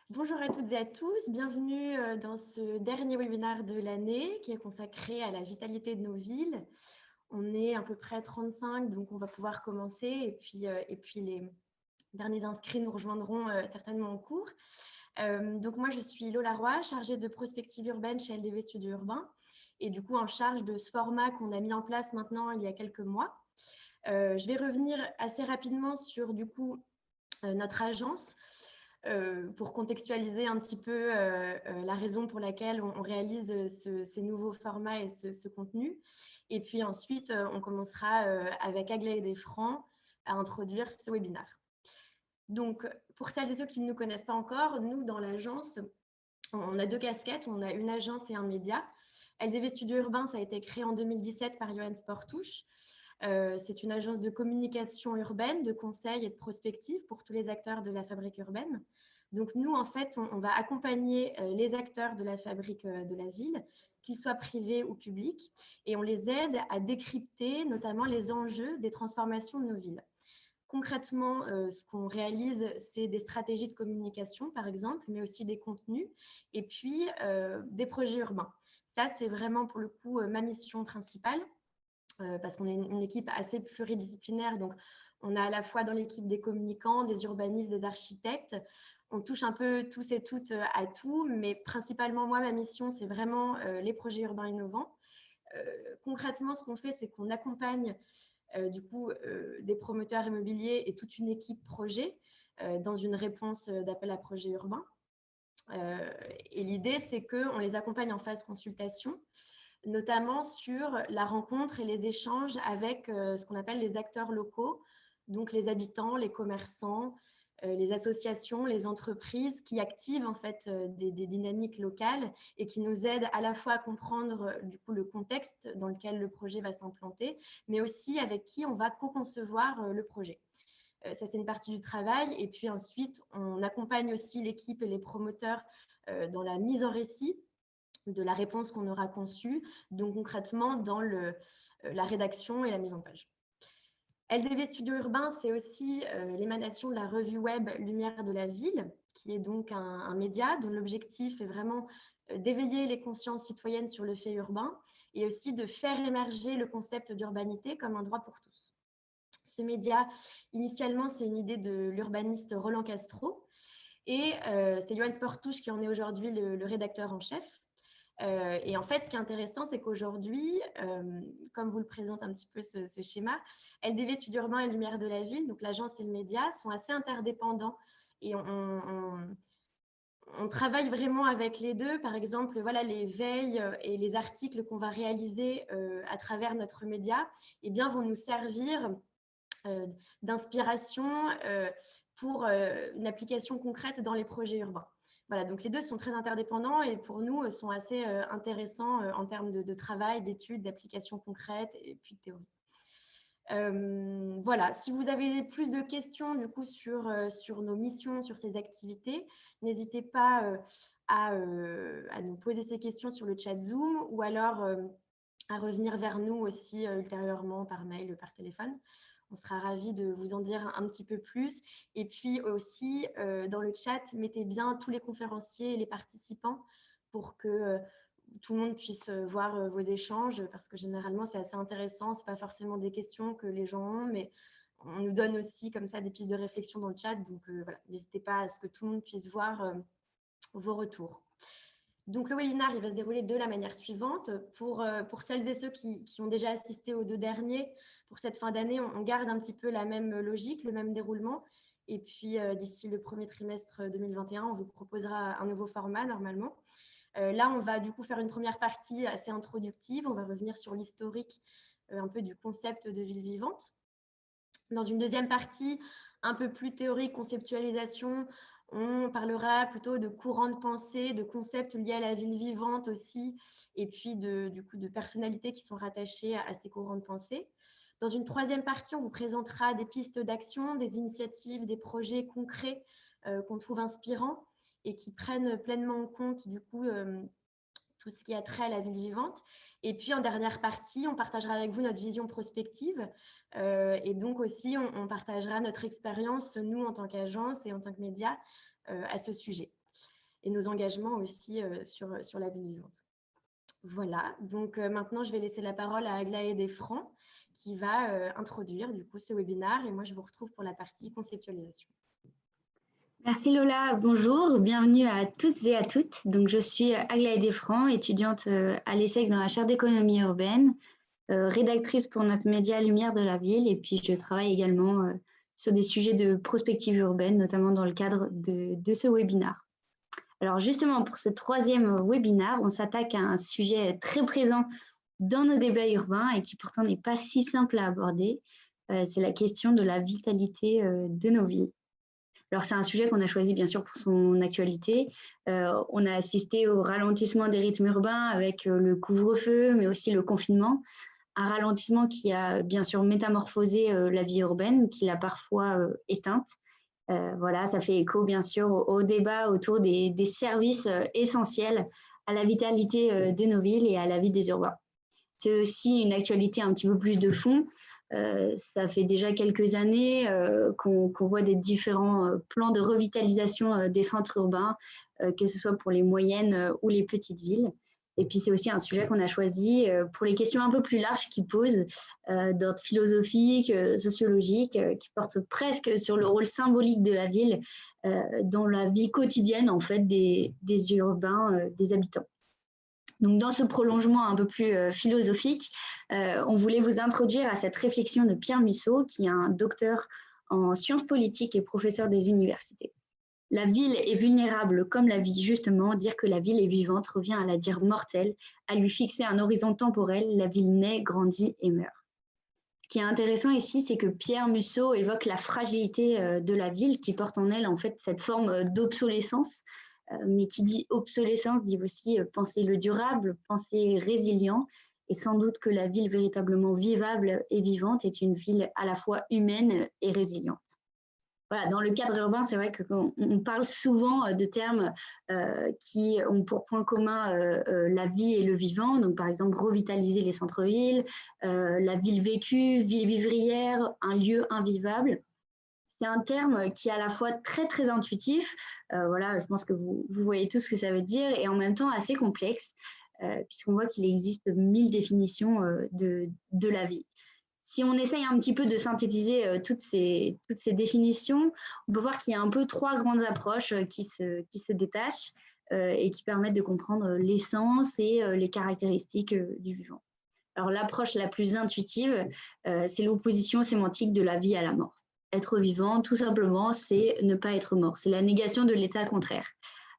Bonjour à toutes et à tous, bienvenue dans ce dernier webinaire de l'année qui est consacré à la vitalité de nos villes. On est à peu près 35, donc on va pouvoir commencer et puis les derniers inscrits nous rejoindront certainement en cours. Donc moi je suis Lola Roy, chargée de prospective urbaine chez LDV Studio Urbain et du coup en charge de ce format qu'on a mis en place maintenant il y a quelques mois. Je vais revenir assez rapidement sur du coup notre agence pour contextualiser un petit peu la raison pour laquelle on réalise ces nouveaux formats et ce contenu. Et puis ensuite, on commencera avec Aglaé Desfrancs à introduire ce webinaire. Donc, pour celles et ceux qui ne nous connaissent pas encore, nous, dans l'agence, on a deux casquettes. On a une agence et un média. LDV Studio Urbain, ça a été créé en 2017 par Johan Sportouche. C'est une agence de communication urbaine, de conseil et de prospective pour tous les acteurs de la fabrique urbaine. Donc nous, en fait, on va accompagner les acteurs de la fabrique de la ville, qu'ils soient privés ou publics, et on les aide à décrypter notamment les enjeux des transformations de nos villes. Concrètement, ce qu'on réalise, c'est des stratégies de communication, par exemple, mais aussi des contenus, et puis des projets urbains. Ça, c'est vraiment pour le coup ma mission principale. Parce qu'on est une équipe assez pluridisciplinaire. Donc, on a à la fois dans l'équipe des communicants, des urbanistes, des architectes. On touche un peu tous et toutes à tout, mais principalement, moi, ma mission, c'est vraiment les projets urbains innovants. Concrètement, ce qu'on fait, c'est qu'on accompagne du coup des promoteurs immobiliers et toute une équipe projet dans une réponse d'appel à projet urbain. Et l'idée, c'est qu'on les accompagne en phase consultation, notamment sur la rencontre et les échanges avec ce qu'on appelle les acteurs locaux, donc les habitants, les commerçants, les associations, les entreprises qui activent en fait des dynamiques locales et qui nous aident à la fois à comprendre du coup le contexte dans lequel le projet va s'implanter, mais aussi avec qui on va co-concevoir le projet. Ça, c'est une partie du travail. Et puis ensuite, on accompagne aussi l'équipe et les promoteurs dans la mise en récit de la réponse qu'on aura conçue, donc concrètement dans la rédaction et la mise en page. LDV Studio Urbain, c'est aussi l'émanation de la revue web Lumière de la ville, qui est donc un média dont l'objectif est vraiment d'éveiller les consciences citoyennes sur le fait urbain et aussi de faire émerger le concept d'urbanité comme un droit pour tous. Ce média, initialement, c'est une idée de l'urbaniste Roland Castro et c'est Johan Sportouche qui en est aujourd'hui le rédacteur en chef. Et en fait, ce qui est intéressant, c'est qu'aujourd'hui, comme vous le présente un petit peu ce schéma, LDV Studio Urbain et Lumière de la Ville, donc l'agence et le média, sont assez interdépendants. Et on travaille vraiment avec les deux. Par exemple, voilà, les veilles et les articles qu'on va réaliser à travers notre média eh bien, vont nous servir d'inspiration pour une application concrète dans les projets urbains. Voilà, donc les deux sont très interdépendants et pour nous sont assez intéressants en termes de travail, d'études, d'applications concrètes et puis de théorie. Voilà, si vous avez plus de questions du coup sur nos missions, sur ces activités, n'hésitez pas à nous poser ces questions sur le chat Zoom ou alors à revenir vers nous aussi ultérieurement par mail ou par téléphone. On sera ravis de vous en dire un petit peu plus. Et puis aussi, dans le chat, mettez bien tous les conférenciers et les participants pour que tout le monde puisse voir vos échanges, parce que généralement, c'est assez intéressant. Ce n'est pas forcément des questions que les gens ont, mais on nous donne aussi comme ça des pistes de réflexion dans le chat. Donc voilà, n'hésitez pas à ce que tout le monde puisse voir vos retours. Donc, le webinaire, il va se dérouler de la manière suivante. Pour celles et ceux qui ont déjà assisté aux deux derniers, pour cette fin d'année, on garde un petit peu la même logique, le même déroulement. Et puis, d'ici le premier trimestre 2021, on vous proposera un nouveau format normalement. Là, on va du coup faire une première partie assez introductive. On va revenir sur l'historique un peu du concept de ville vivante. Dans une deuxième partie, un peu plus théorique, conceptualisation, on parlera plutôt de courants de pensée, de concepts liés à la ville vivante aussi, et puis du coup de personnalités qui sont rattachées à ces courants de pensée. Dans une troisième partie, on vous présentera des pistes d'action, des initiatives, des projets concrets qu'on trouve inspirants et qui prennent pleinement en compte du coup tout ce qui a trait à la ville vivante. Et puis en dernière partie, on partagera avec vous notre vision prospective et donc aussi on partagera notre expérience, nous en tant qu'agence et en tant que média, à ce sujet. nos engagements aussi sur la ville vivante. Voilà, donc maintenant je vais laisser la parole à Aglaé Desfrancs qui va introduire du coup ce webinaire et moi je vous retrouve pour la partie conceptualisation. Merci Lola, bonjour, bienvenue à toutes et à toutes. Donc, je suis Aglaé Desfrancs, étudiante à l'ESSEC dans la chaire d'économie urbaine, rédactrice pour notre média Lumière de la ville et puis je travaille également sur des sujets de prospective urbaine, notamment dans le cadre de ce webinaire. Alors justement, pour ce troisième webinaire, on s'attaque à un sujet très présent dans nos débats urbains et qui pourtant n'est pas si simple à aborder. C'est la question de la vitalité de nos villes. Alors, c'est un sujet qu'on a choisi, bien sûr, pour son actualité. On a assisté au ralentissement des rythmes urbains avec le couvre-feu, mais aussi le confinement. Un ralentissement qui a, bien sûr, métamorphosé la vie urbaine, qui l'a parfois éteinte. Voilà, ça fait écho, bien sûr, au débat autour des services essentiels à la vitalité de nos villes et à la vie des urbains. C'est aussi une actualité un petit peu plus de fond. Ça fait déjà quelques années qu'on voit des différents plans de revitalisation des centres urbains, que ce soit pour les moyennes ou les petites villes. Et puis, c'est aussi un sujet qu'on a choisi pour les questions un peu plus larges qui posent, d'ordre philosophique, sociologique, qui portent presque sur le rôle symbolique de la ville dans la vie quotidienne en fait, des urbains, des habitants. Donc, dans ce prolongement un peu plus philosophique, on voulait vous introduire à cette réflexion de Pierre Musso, qui est un docteur en sciences politiques et professeur des universités. La ville est vulnérable comme la vie, justement. Dire que la ville est vivante revient à la dire mortelle, à lui fixer un horizon temporel. La ville naît, grandit et meurt. Ce qui est intéressant ici, c'est que Pierre Musso évoque la fragilité de la ville qui porte en elle en fait cette forme d'obsolescence. Mais qui dit obsolescence dit aussi penser le durable, penser résilient, et sans doute que la ville véritablement vivable et vivante est une ville à la fois humaine et résiliente. Voilà, dans le cadre urbain, c'est vrai qu'on parle souvent de termes qui ont pour point commun la vie et le vivant, donc par exemple revitaliser les centres-villes, la ville vécue, ville vivrière, un lieu invivable. C'est un terme qui est à la fois très, très intuitif, voilà, je pense que vous voyez tout ce que ça veut dire, et en même temps assez complexe, puisqu'on voit qu'il existe 1000 définitions de la vie. Si on essaye un petit peu de synthétiser toutes ces définitions, on peut voir qu'il y a un peu 3 grandes approches qui se détachent et qui permettent de comprendre l'essence et les caractéristiques du vivant. Alors, l'approche la plus intuitive, c'est l'opposition sémantique de la vie à la mort. Être vivant, tout simplement, c'est ne pas être mort. C'est la négation de l'état contraire.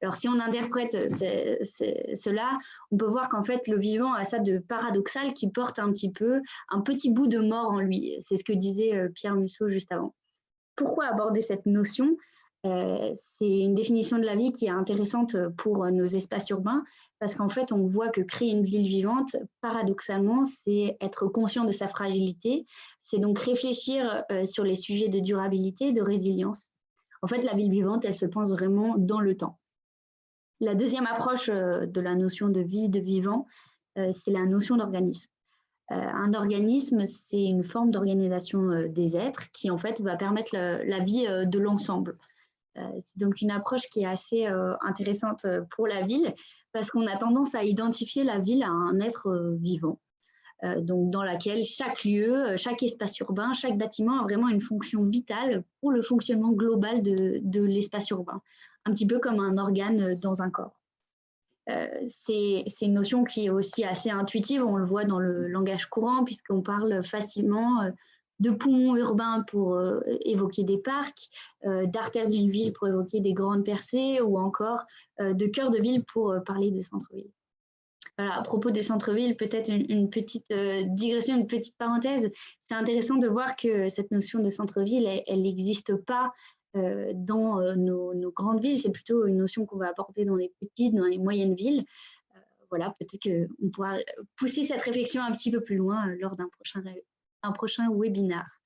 Alors, si on interprète cela, on peut voir qu'en fait, le vivant a ça de paradoxal qui porte un petit bout de mort en lui. C'est ce que disait Pierre Musso juste avant. Pourquoi aborder cette notion ? C'est une définition de la vie qui est intéressante pour nos espaces urbains parce qu'en fait, on voit que créer une ville vivante, paradoxalement, c'est être conscient de sa fragilité, c'est donc réfléchir sur les sujets de durabilité, de résilience. En fait, la ville vivante, elle se pense vraiment dans le temps. La deuxième approche de la notion de vie, de vivant, c'est la notion d'organisme. Un organisme, c'est une forme d'organisation des êtres qui, en fait, va permettre la vie de l'ensemble. C'est donc une approche qui est assez intéressante pour la ville parce qu'on a tendance à identifier la ville à un être vivant, donc dans laquelle chaque lieu, chaque espace urbain, chaque bâtiment a vraiment une fonction vitale pour le fonctionnement global de l'espace urbain, un petit peu comme un organe dans un corps. C'est une notion qui est aussi assez intuitive, on le voit dans le langage courant puisqu'on parle facilement de poumons urbains pour évoquer des parcs, d'artères d'une ville pour évoquer des grandes percées ou encore de cœur de ville pour parler des centres-villes. Voilà, à propos des centres-villes, peut-être une petite digression, une petite parenthèse. C'est intéressant de voir que cette notion de centre-ville, elle n'existe pas dans nos grandes villes. C'est plutôt une notion qu'on va apporter dans les petites, dans les moyennes villes. Voilà, peut-être qu'on pourra pousser cette réflexion un petit peu plus loin lors d'un prochain webinaire.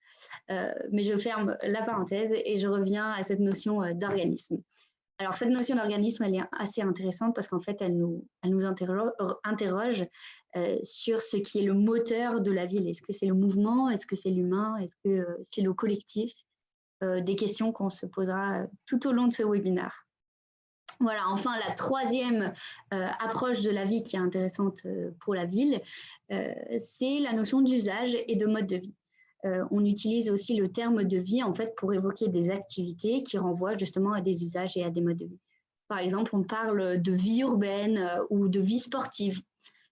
Mais je ferme la parenthèse et je reviens à cette notion d'organisme. Alors, cette notion d'organisme, elle est assez intéressante parce qu'en fait, elle nous interroge sur ce qui est le moteur de la ville. Est-ce que c'est le mouvement? Est-ce que c'est l'humain? Est-ce que c'est le collectif? Des questions qu'on se posera tout au long de ce webinaire. Voilà, enfin, la troisième approche de la vie qui est intéressante pour la ville, c'est la notion d'usage et de mode de vie. On utilise aussi le terme de vie en fait pour évoquer des activités qui renvoient justement à des usages et à des modes de vie. Par exemple, on parle de vie urbaine ou de vie sportive.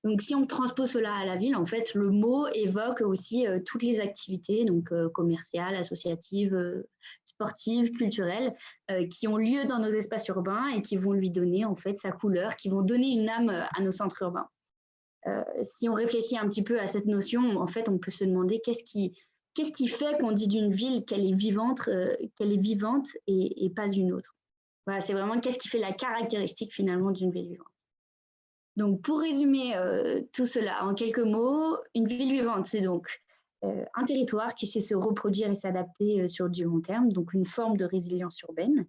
Donc, si on transpose cela à la ville, en fait, le mot évoque aussi toutes les activités, donc commerciales, associatives, sportives, culturelles, qui ont lieu dans nos espaces urbains et qui vont lui donner en fait sa couleur, qui vont donner une âme à nos centres urbains. Si on réfléchit un petit peu à cette notion, en fait, on peut se demander qu'est-ce qui fait qu'on dit d'une ville qu'elle est vivante et pas une autre. Voilà, c'est vraiment qu'est-ce qui fait la caractéristique finalement d'une ville vivante. Donc, pour résumer tout cela en quelques mots, une ville vivante, c'est donc un territoire qui sait se reproduire et s'adapter sur du long terme, donc une forme de résilience urbaine.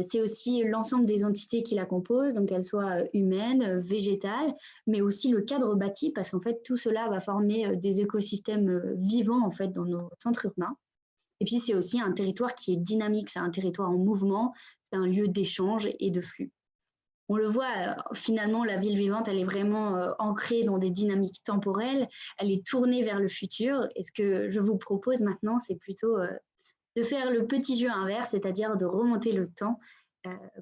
C'est aussi l'ensemble des entités qui la composent, donc qu'elles soient humaines, végétales, mais aussi le cadre bâti, parce qu'en fait, tout cela va former des écosystèmes vivants en fait, dans nos centres urbains. Et puis, c'est aussi un territoire qui est dynamique, c'est un territoire en mouvement, c'est un lieu d'échange et de flux. On le voit, finalement, la ville vivante, elle est vraiment ancrée dans des dynamiques temporelles, elle est tournée vers le futur. Et ce que je vous propose maintenant, c'est plutôt de faire le petit jeu inverse, c'est-à-dire de remonter le temps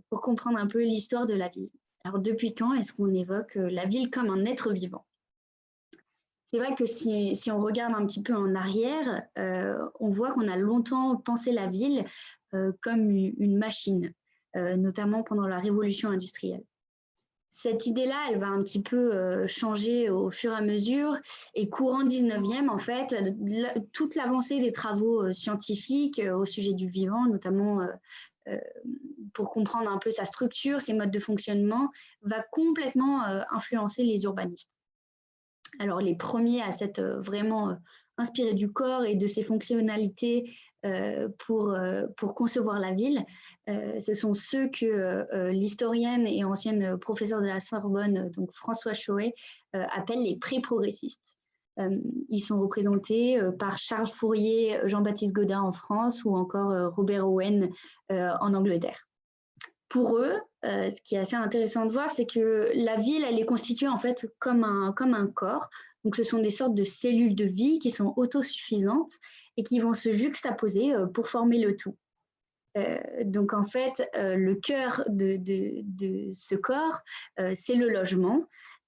pour comprendre un peu l'histoire de la ville. Alors, depuis quand est-ce qu'on évoque la ville comme un être vivant? C'est vrai que si on regarde un petit peu en arrière, on voit qu'on a longtemps pensé la ville comme une machine, notamment pendant la révolution industrielle. Cette idée-là, elle va un petit peu changer au fur et à mesure. Et courant 19e, en fait, toute l'avancée des travaux scientifiques au sujet du vivant, notamment pour comprendre un peu sa structure, ses modes de fonctionnement, va complètement influencer les urbanistes. Alors, les premiers à s'être vraiment inspirés du corps et de ses fonctionnalités pour concevoir la ville, ce sont ceux que l'historienne et ancienne professeure de la Sorbonne, donc Françoise Choët, appelle les pré-progressistes. Ils sont représentés par Charles Fourier, Jean-Baptiste Gaudin en France ou encore Robert Owen en Angleterre. Pour eux, ce qui est assez intéressant de voir, c'est que la ville, elle est constituée en fait comme un corps. Donc, ce sont des sortes de cellules de vie qui sont autosuffisantes et qui vont se juxtaposer pour former le tout. Donc, en fait, le cœur de ce corps, c'est le logement.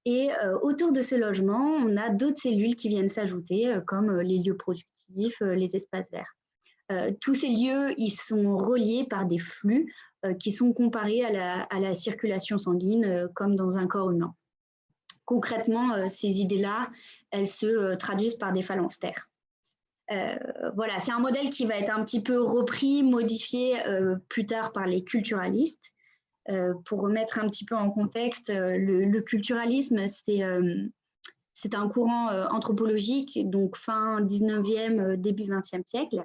Et autour de ce logement, on a d'autres cellules qui viennent s'ajouter, comme les lieux productifs, les espaces verts. Tous ces lieux, ils sont reliés par des flux qui sont comparés à la circulation sanguine, comme dans un corps humain. Concrètement, ces idées-là, elles se traduisent par des phalanges terres. Voilà, c'est un modèle qui va être un petit peu repris, modifié plus tard par les culturalistes. Pour remettre un petit peu en contexte, le culturalisme, c'est un courant anthropologique, donc fin 19e, début 20e siècle,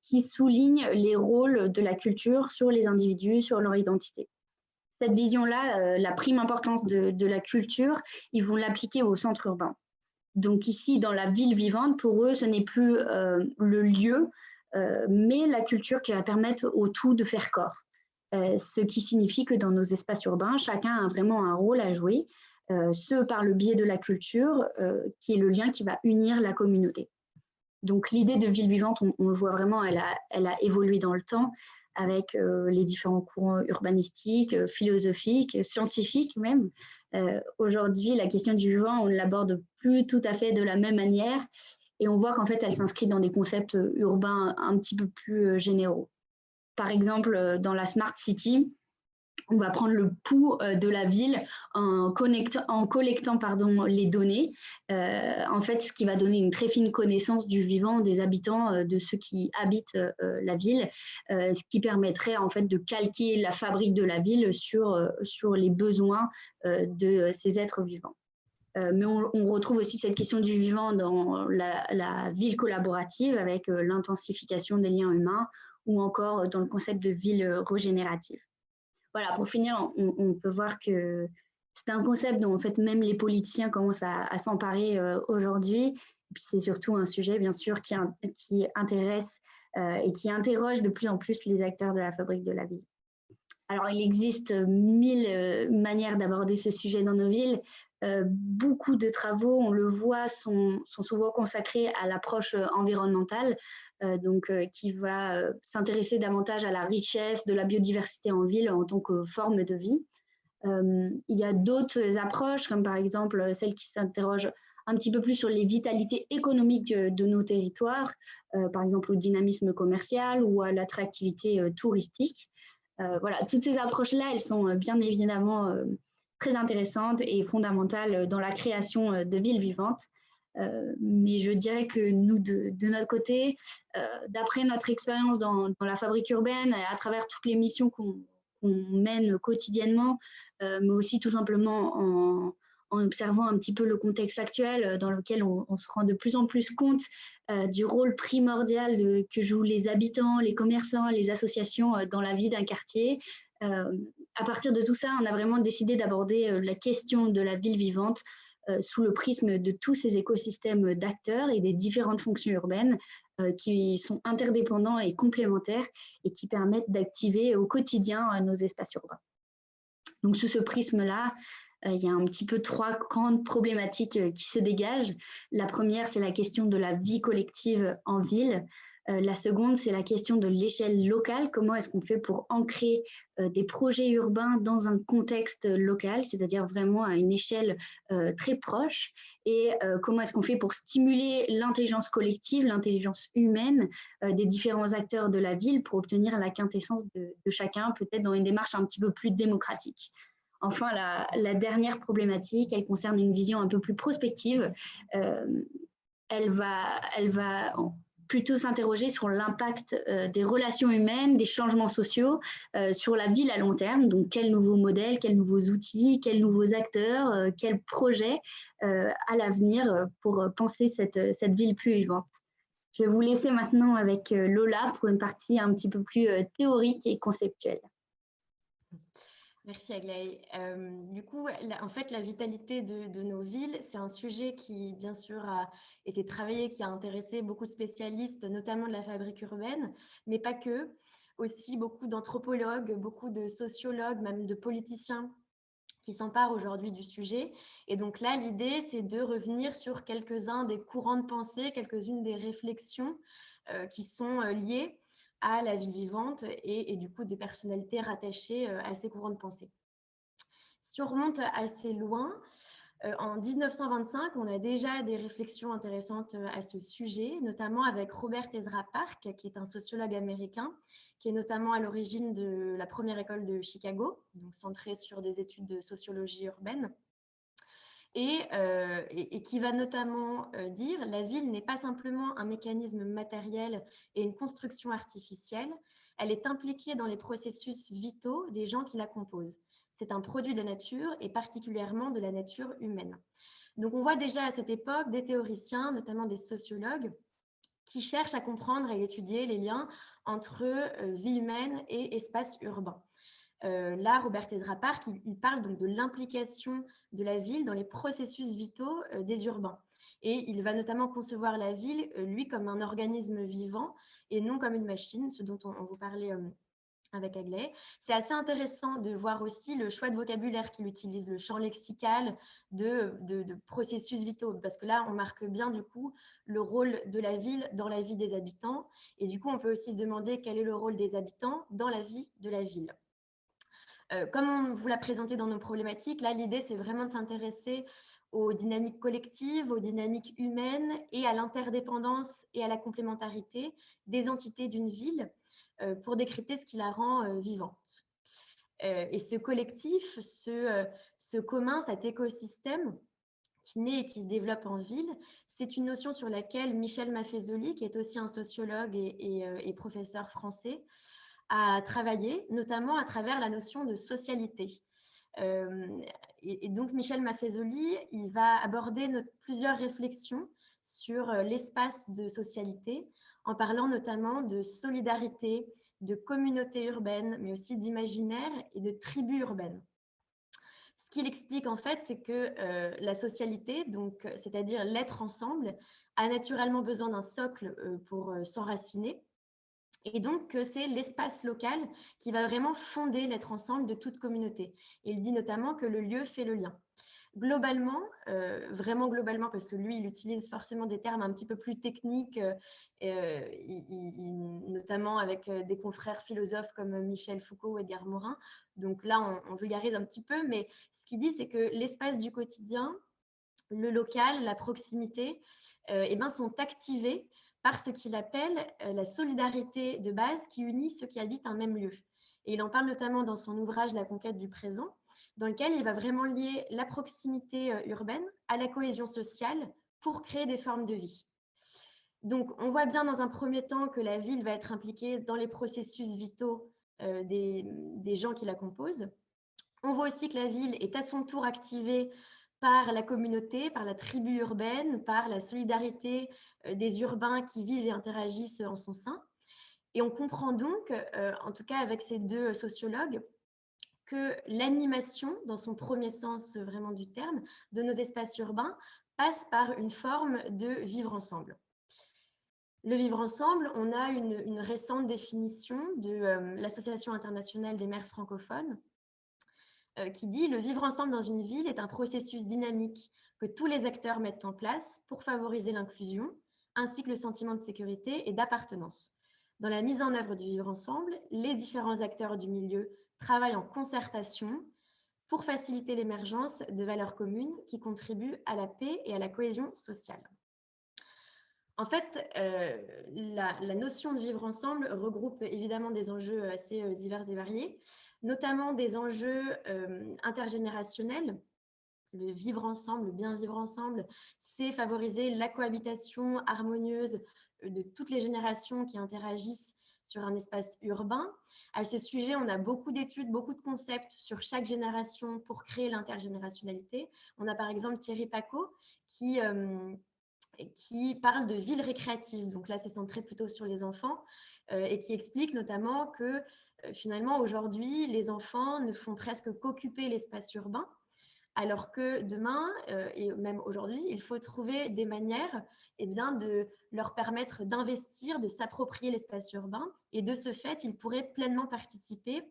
qui souligne les rôles de la culture sur les individus, sur leur identité. Cette vision-là, la prime importance de la culture, ils vont l'appliquer au centre urbain. Donc ici, dans la ville vivante, pour eux, ce n'est plus le lieu, mais la culture qui va permettre au tout de faire corps. Ce qui signifie que dans nos espaces urbains, chacun a vraiment un rôle à jouer, ce par le biais de la culture, qui est le lien qui va unir la communauté. Donc l'idée de ville vivante, on le voit vraiment, elle a évolué dans le temps avec les différents courants urbanistiques, philosophiques, scientifiques même. Aujourd'hui, la question du vivant, on ne l'aborde plus tout à fait de la même manière et on voit qu'en fait, elle s'inscrit dans des concepts urbains un petit peu plus généraux. Par exemple, dans la Smart City, on va prendre le pouls de la ville en collectant les données. En fait, ce qui va donner une très fine connaissance du vivant, des habitants, de ceux qui habitent la ville, ce qui permettrait en fait de calquer la fabrique de la ville sur les besoins de ces êtres vivants. Mais on retrouve aussi cette question du vivant dans la ville collaborative avec l'intensification des liens humains ou encore dans le concept de ville régénérative. Voilà, pour finir, on peut voir que c'est un concept dont en fait même les politiciens commencent à s'emparer aujourd'hui. Et puis c'est surtout un sujet, bien sûr, qui intéresse et qui interroge de plus en plus les acteurs de la fabrique de la ville. Alors, il existe 1000 manières d'aborder ce sujet dans nos villes. Beaucoup de travaux, on le voit, sont souvent consacrés à l'approche environnementale, qui va s'intéresser davantage à la richesse de la biodiversité en ville en tant que forme de vie. Il y a d'autres approches, comme par exemple celle qui s'interroge un petit peu plus sur les vitalités économiques de nos territoires, par exemple au dynamisme commercial ou à l'attractivité touristique. Voilà, toutes ces approches-là, elles sont bien évidemment très intéressantes et fondamentales dans la création de villes vivantes. Mais je dirais que nous, de notre côté, d'après notre expérience dans la fabrique urbaine, à travers toutes les missions qu'on mène quotidiennement, mais aussi tout simplement en observant un petit peu le contexte actuel dans lequel on se rend de plus en plus compte du rôle primordial que jouent les habitants, les commerçants, les associations dans la vie d'un quartier. À partir de tout ça, on a vraiment décidé d'aborder la question de la ville vivante sous le prisme de tous ces écosystèmes d'acteurs et des différentes fonctions urbaines qui sont interdépendants et complémentaires et qui permettent d'activer au quotidien nos espaces urbains. Donc, sous ce prisme-là, il y a un petit peu 3 grandes problématiques qui se dégagent. La première, c'est la question de la vie collective en ville. La seconde, c'est la question de l'échelle locale. Comment est-ce qu'on fait pour ancrer des projets urbains dans un contexte local, c'est-à-dire vraiment à une échelle très proche? Et comment est-ce qu'on fait pour stimuler l'intelligence collective, l'intelligence humaine des différents acteurs de la ville pour obtenir la quintessence de chacun, peut-être dans une démarche un petit peu plus démocratique? Enfin, la dernière problématique, elle concerne une vision un peu plus prospective. Elle va plutôt s'interroger sur l'impact des relations humaines, des changements sociaux sur la ville à long terme. Donc, quels nouveaux modèles, quels nouveaux outils, quels nouveaux acteurs, quels projets à l'avenir pour penser cette ville plus vivante. Je vais vous laisser maintenant avec Lola pour une partie un petit peu plus théorique et conceptuelle. Merci Aglaé. Du coup, en fait, la vitalité de nos villes, c'est un sujet qui, bien sûr, a été travaillé, qui a intéressé beaucoup de spécialistes, notamment de la fabrique urbaine, mais pas que. Aussi beaucoup d'anthropologues, beaucoup de sociologues, même de politiciens qui s'emparent aujourd'hui du sujet. Et donc là, l'idée, c'est de revenir sur quelques-uns des courants de pensée, quelques-unes des réflexions qui sont liées à la vie vivante et du coup des personnalités rattachées à ces courants de pensée. Si on remonte assez loin, en 1925, on a déjà des réflexions intéressantes à ce sujet, notamment avec Robert Ezra Park, qui est un sociologue américain, qui est notamment à l'origine de la première école de Chicago, donc centrée sur des études de sociologie urbaine. Et qui va notamment dire la ville n'est pas simplement un mécanisme matériel et une construction artificielle, elle est impliquée dans les processus vitaux des gens qui la composent. C'est un produit de la nature et particulièrement de la nature humaine. Donc on voit déjà à cette époque des théoriciens, notamment des sociologues, qui cherchent à comprendre et étudier les liens entre vie humaine et espace urbain. Là, Robert Ezra Park, il parle donc de l'implication de la ville dans les processus vitaux des urbains. Et il va notamment concevoir la ville, lui, comme un organisme vivant et non comme une machine, ce dont on vous parlait avec Aglaé. C'est assez intéressant de voir aussi le choix de vocabulaire qu'il utilise, le champ lexical de processus vitaux, parce que là, on marque bien du coup le rôle de la ville dans la vie des habitants. Et du coup, on peut aussi se demander quel est le rôle des habitants dans la vie de la ville. Comme on vous l'a présenté dans nos problématiques, là, l'idée, c'est vraiment de s'intéresser aux dynamiques collectives, aux dynamiques humaines et à l'interdépendance et à la complémentarité des entités d'une ville pour décrypter ce qui la rend vivante. Et ce collectif, ce commun, cet écosystème qui naît et qui se développe en ville, c'est une notion sur laquelle Michel Maffezoli, qui est aussi un sociologue et professeur français, à travailler, notamment à travers la notion de socialité. Et donc, Michel Maffezoli, il va aborder plusieurs réflexions sur l'espace de socialité, en parlant notamment de solidarité, de communauté urbaine, mais aussi d'imaginaire et de tribu urbaine. Ce qu'il explique en fait, c'est que la socialité, donc c'est-à-dire l'être ensemble, a naturellement besoin d'un socle pour s'enraciner. Et donc, c'est l'espace local qui va vraiment fonder l'être ensemble de toute communauté. Il dit notamment que le lieu fait le lien. Globalement, vraiment globalement, parce que lui, il utilise forcément des termes un petit peu plus techniques, notamment avec des confrères philosophes comme Michel Foucault ou Edgar Morin. Donc là, on vulgarise un petit peu, mais ce qu'il dit, c'est que l'espace du quotidien, le local, la proximité, sont activés par ce qu'il appelle la solidarité de base qui unit ceux qui habitent un même lieu. Et il en parle notamment dans son ouvrage La conquête du présent, dans lequel il va vraiment lier la proximité urbaine à la cohésion sociale pour créer des formes de vie. Donc, on voit bien dans un premier temps que la ville va être impliquée dans les processus vitaux des gens qui la composent. On voit aussi que la ville est à son tour activée par la communauté, par la tribu urbaine, par la solidarité des urbains qui vivent et interagissent en son sein. Et on comprend donc, en tout cas avec ces deux sociologues, que l'animation, dans son premier sens vraiment du terme, de nos espaces urbains passe par une forme de vivre ensemble. Le vivre ensemble, on a une récente définition de l'Association internationale des maires francophones qui dit « Le vivre ensemble dans une ville est un processus dynamique que tous les acteurs mettent en place pour favoriser l'inclusion, ainsi que le sentiment de sécurité et d'appartenance. Dans la mise en œuvre du vivre ensemble, les différents acteurs du milieu travaillent en concertation pour faciliter l'émergence de valeurs communes qui contribuent à la paix et à la cohésion sociale. » En fait, la notion de vivre ensemble regroupe évidemment des enjeux assez divers et variés, notamment des enjeux intergénérationnels. Le vivre ensemble, le bien vivre ensemble, c'est favoriser la cohabitation harmonieuse de toutes les générations qui interagissent sur un espace urbain. À ce sujet, on a beaucoup d'études, beaucoup de concepts sur chaque génération pour créer l'intergénérationnalité. On a par exemple Thierry Pacaud qui parle de ville récréative. Donc là, c'est centré plutôt sur les enfants et qui explique notamment que finalement, aujourd'hui, les enfants ne font presque qu'occuper l'espace urbain, alors que demain, et même aujourd'hui, il faut trouver des manières de leur permettre d'investir, de s'approprier l'espace urbain. Et de ce fait, ils pourraient pleinement participer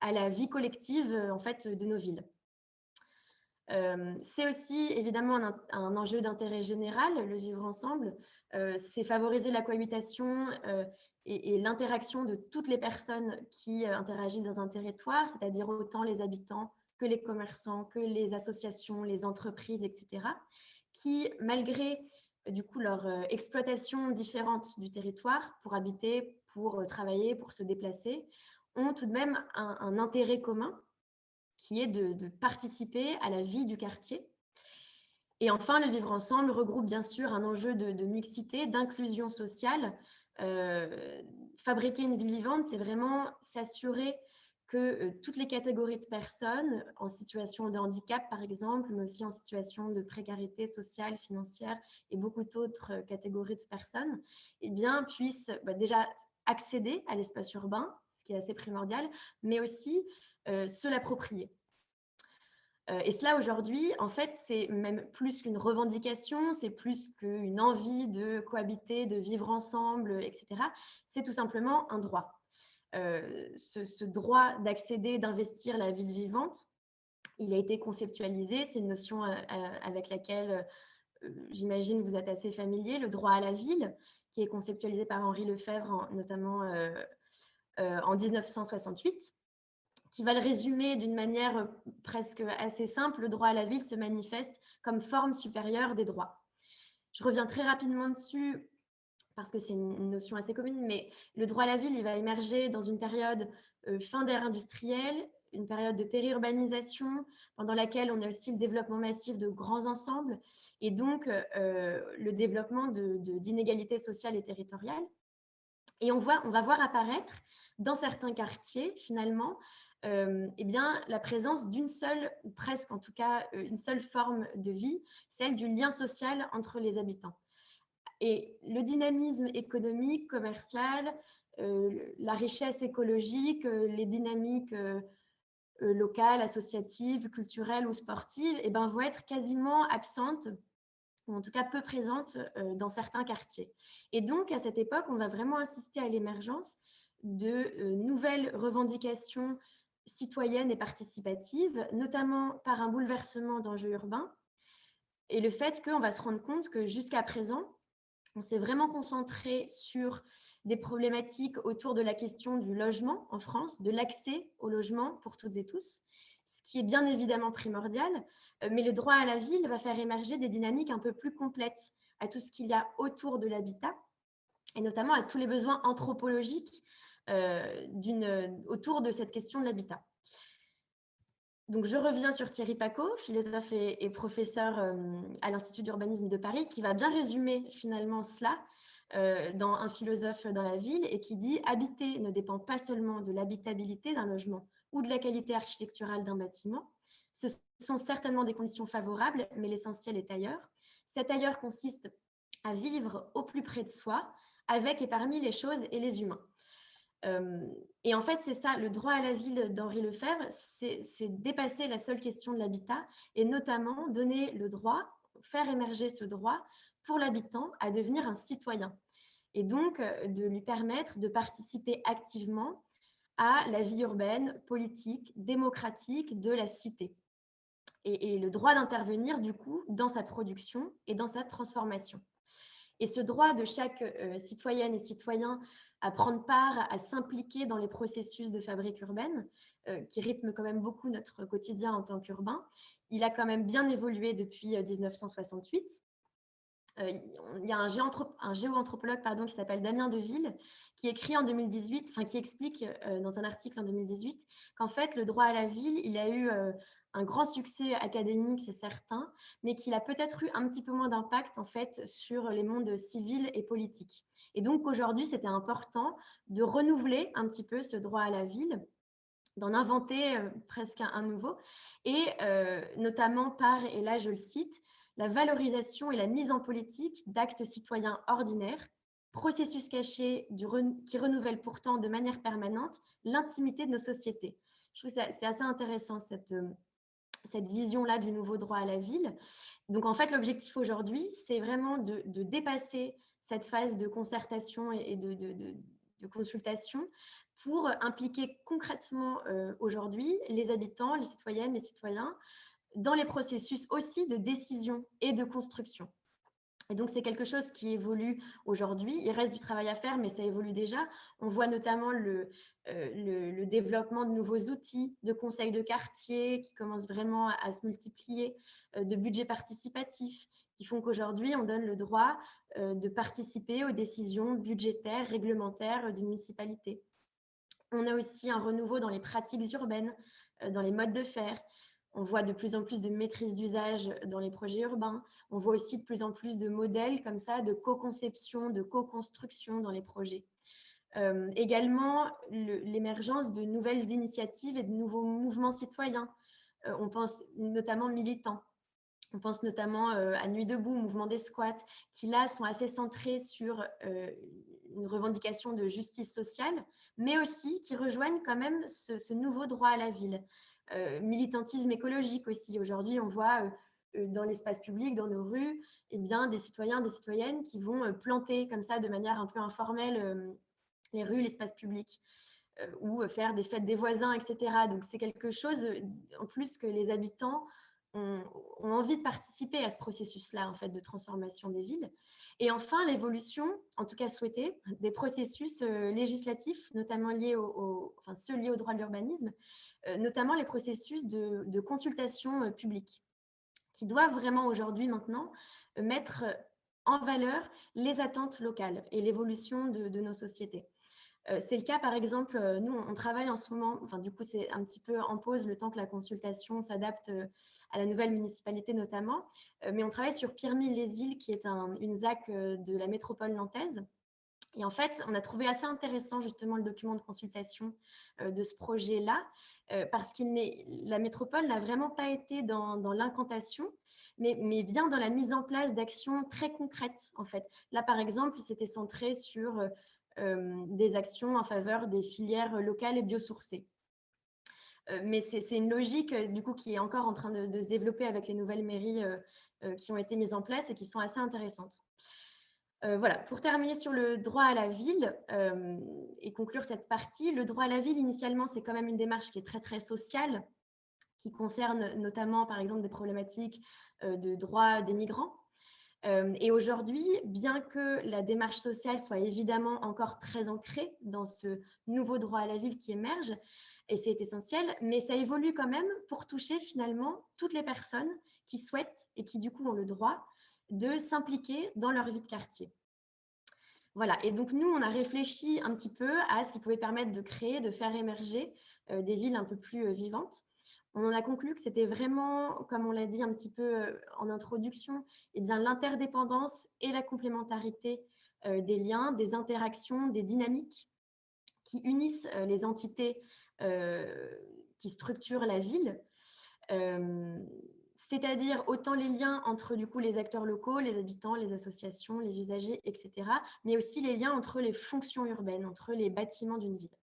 à la vie collective en fait, de nos villes. C'est aussi évidemment un enjeu d'intérêt général, le vivre ensemble. C'est favoriser la cohabitation et l'interaction de toutes les personnes qui interagissent dans un territoire, c'est-à-dire autant les habitants que les commerçants, que les associations, les entreprises, etc., qui, malgré du coup leur exploitation différente du territoire pour habiter, pour travailler, pour se déplacer, ont tout de même un intérêt commun qui est de participer à la vie du quartier. Et enfin, le vivre ensemble regroupe bien sûr un enjeu de mixité, d'inclusion sociale. Fabriquer une ville vivante, c'est vraiment s'assurer que toutes les catégories de personnes en situation de handicap, par exemple, mais aussi en situation de précarité sociale, financière et beaucoup d'autres catégories de personnes, puissent déjà accéder à l'espace urbain, ce qui est assez primordial, mais aussi se l'approprier. Et cela aujourd'hui, en fait, c'est même plus qu'une revendication, c'est plus qu'une envie de cohabiter, de vivre ensemble, etc. C'est tout simplement un droit. Ce droit d'accéder, d'investir la ville vivante, il a été conceptualisé, c'est une notion avec laquelle j'imagine vous êtes assez familier, le droit à la ville, qui est conceptualisé par Henri Lefebvre, notamment en 1968. Qui va le résumer d'une manière presque assez simple, le droit à la ville se manifeste comme forme supérieure des droits. Je reviens très rapidement dessus parce que c'est une notion assez commune, mais le droit à la ville, il va émerger dans une période fin d'ère industrielle, une période de périurbanisation, pendant laquelle on a aussi le développement massif de grands ensembles, et donc le développement d'inégalités sociales et territoriales. Et on va voir apparaître dans certains quartiers, finalement, la présence d'une seule, ou presque en tout cas, une seule forme de vie, celle du lien social entre les habitants. Et le dynamisme économique, commercial, la richesse écologique, les dynamiques locales, associatives, culturelles ou sportives, vont être quasiment absentes ou en tout cas peu présente dans certains quartiers. Et donc, à cette époque, on va vraiment assister à l'émergence de nouvelles revendications citoyennes et participatives, notamment par un bouleversement d'enjeux urbains et le fait qu'on va se rendre compte que jusqu'à présent, on s'est vraiment concentré sur des problématiques autour de la question du logement en France, de l'accès au logement pour toutes et tous, ce qui est bien évidemment primordial, mais le droit à la ville va faire émerger des dynamiques un peu plus complètes à tout ce qu'il y a autour de l'habitat, et notamment à tous les besoins anthropologiques autour de cette question de l'habitat. Donc, je reviens sur Thierry Pacaud, philosophe et professeur à l'Institut d'urbanisme de Paris, qui va bien résumer finalement cela dans Un philosophe dans la ville et qui dit « Habiter ne dépend pas seulement de l'habitabilité d'un logement ou de la qualité architecturale d'un bâtiment. Ce sont certainement des conditions favorables, mais l'essentiel est ailleurs. Cet ailleurs consiste à vivre au plus près de soi, avec et parmi les choses et les humains. » Et en fait, c'est ça, le droit à la ville d'Henri Lefebvre, c'est dépasser la seule question de l'habitat et notamment donner le droit, faire émerger ce droit pour l'habitant à devenir un citoyen. Et donc, de lui permettre de participer activement à la vie urbaine, politique, démocratique de la cité. Et le droit d'intervenir, du coup, dans sa production et dans sa transformation. Et ce droit de chaque citoyenne et citoyen à prendre part, à s'impliquer dans les processus de fabrique urbaine, qui rythment quand même beaucoup notre quotidien en tant qu'urbain, il a quand même bien évolué depuis 1968. Il y a un géoanthropologue qui s'appelle Damien Deville, qui écrit en 2018, qui explique dans un article en 2018 qu'en fait, le droit à la ville, il a eu un grand succès académique, c'est certain, mais qu'il a peut-être eu un petit peu moins d'impact en fait sur les mondes civils et politiques. Et donc aujourd'hui, c'était important de renouveler un petit peu ce droit à la ville, d'en inventer presque un nouveau, et notamment par, et là je le cite, la valorisation et la mise en politique d'actes citoyens ordinaires, processus cachés qui renouvellent pourtant de manière permanente l'intimité de nos sociétés. Je trouve que c'est assez intéressant cette vision-là du nouveau droit à la ville. Donc en fait, l'objectif aujourd'hui, c'est vraiment de dépasser cette phase de concertation et de consultation pour impliquer concrètement aujourd'hui les habitants, les citoyennes, les citoyens dans les processus aussi de décision et de construction. Et donc, c'est quelque chose qui évolue aujourd'hui. Il reste du travail à faire, mais ça évolue déjà. On voit notamment le développement de nouveaux outils, de conseils de quartier qui commencent vraiment à se multiplier, de budgets participatifs qui font qu'aujourd'hui, on donne le droit de participer aux décisions budgétaires, réglementaires d'une municipalité. On a aussi un renouveau dans les pratiques urbaines, dans les modes de faire. On voit de plus en plus de maîtrise d'usage dans les projets urbains. On voit aussi de plus en plus de modèles comme ça, de co-conception, de co-construction dans les projets. Également, l'émergence de nouvelles initiatives et de nouveaux mouvements citoyens. On pense notamment militants. On pense notamment à Nuit debout, mouvement des squats, qui là sont assez centrés sur une revendication de justice sociale, mais aussi qui rejoignent quand même ce nouveau droit à la ville. Militantisme écologique aussi. Aujourd'hui, on voit dans l'espace public, dans nos rues, eh bien, des citoyens, des citoyennes qui vont planter comme ça de manière un peu informelle les rues, l'espace public, ou faire des fêtes des voisins, etc. Donc c'est quelque chose en plus que les habitants ont envie de participer à ce processus-là en fait, de transformation des villes. Et enfin, l'évolution, en tout cas souhaitée, des processus législatifs, notamment ceux liés au droit de l'urbanisme, notamment les processus de consultation publique, qui doivent vraiment aujourd'hui maintenant mettre en valeur les attentes locales et l'évolution de nos sociétés. C'est le cas, par exemple, nous, on travaille en ce moment, du coup, c'est un petit peu en pause le temps que la consultation s'adapte à la nouvelle municipalité notamment, mais on travaille sur Pirmy-les-Îles, qui est une ZAC de la métropole nantaise. Et en fait, on a trouvé assez intéressant justement le document de consultation de ce projet-là, parce que la métropole n'a vraiment pas été dans l'incantation, mais bien dans la mise en place d'actions très concrètes, en fait. Là, par exemple, c'était centré sur des actions en faveur des filières locales et biosourcées. Mais c'est une logique du coup qui est encore en train de se développer avec les nouvelles mairies qui ont été mises en place et qui sont assez intéressantes. Voilà, pour terminer sur le droit à la ville et conclure cette partie, le droit à la ville, initialement, c'est quand même une démarche qui est très, très sociale, qui concerne notamment, par exemple, des problématiques de droits des migrants. Et aujourd'hui, bien que la démarche sociale soit évidemment encore très ancrée dans ce nouveau droit à la ville qui émerge, et c'est essentiel, mais ça évolue quand même pour toucher finalement toutes les personnes qui souhaitent et qui du coup ont le droit de s'impliquer dans leur vie de quartier. Voilà, et donc nous, on a réfléchi un petit peu à ce qui pouvait permettre de créer, de faire émerger des villes un peu plus vivantes. On en a conclu que c'était vraiment, comme on l'a dit un petit peu en introduction, eh bien, l'interdépendance et la complémentarité des liens, des interactions, des dynamiques qui unissent les entités qui structurent la ville. C'est-à-dire autant les liens entre du coup les acteurs locaux, les habitants, les associations, les usagers, etc., mais aussi les liens entre les fonctions urbaines, entre les bâtiments d'une ville.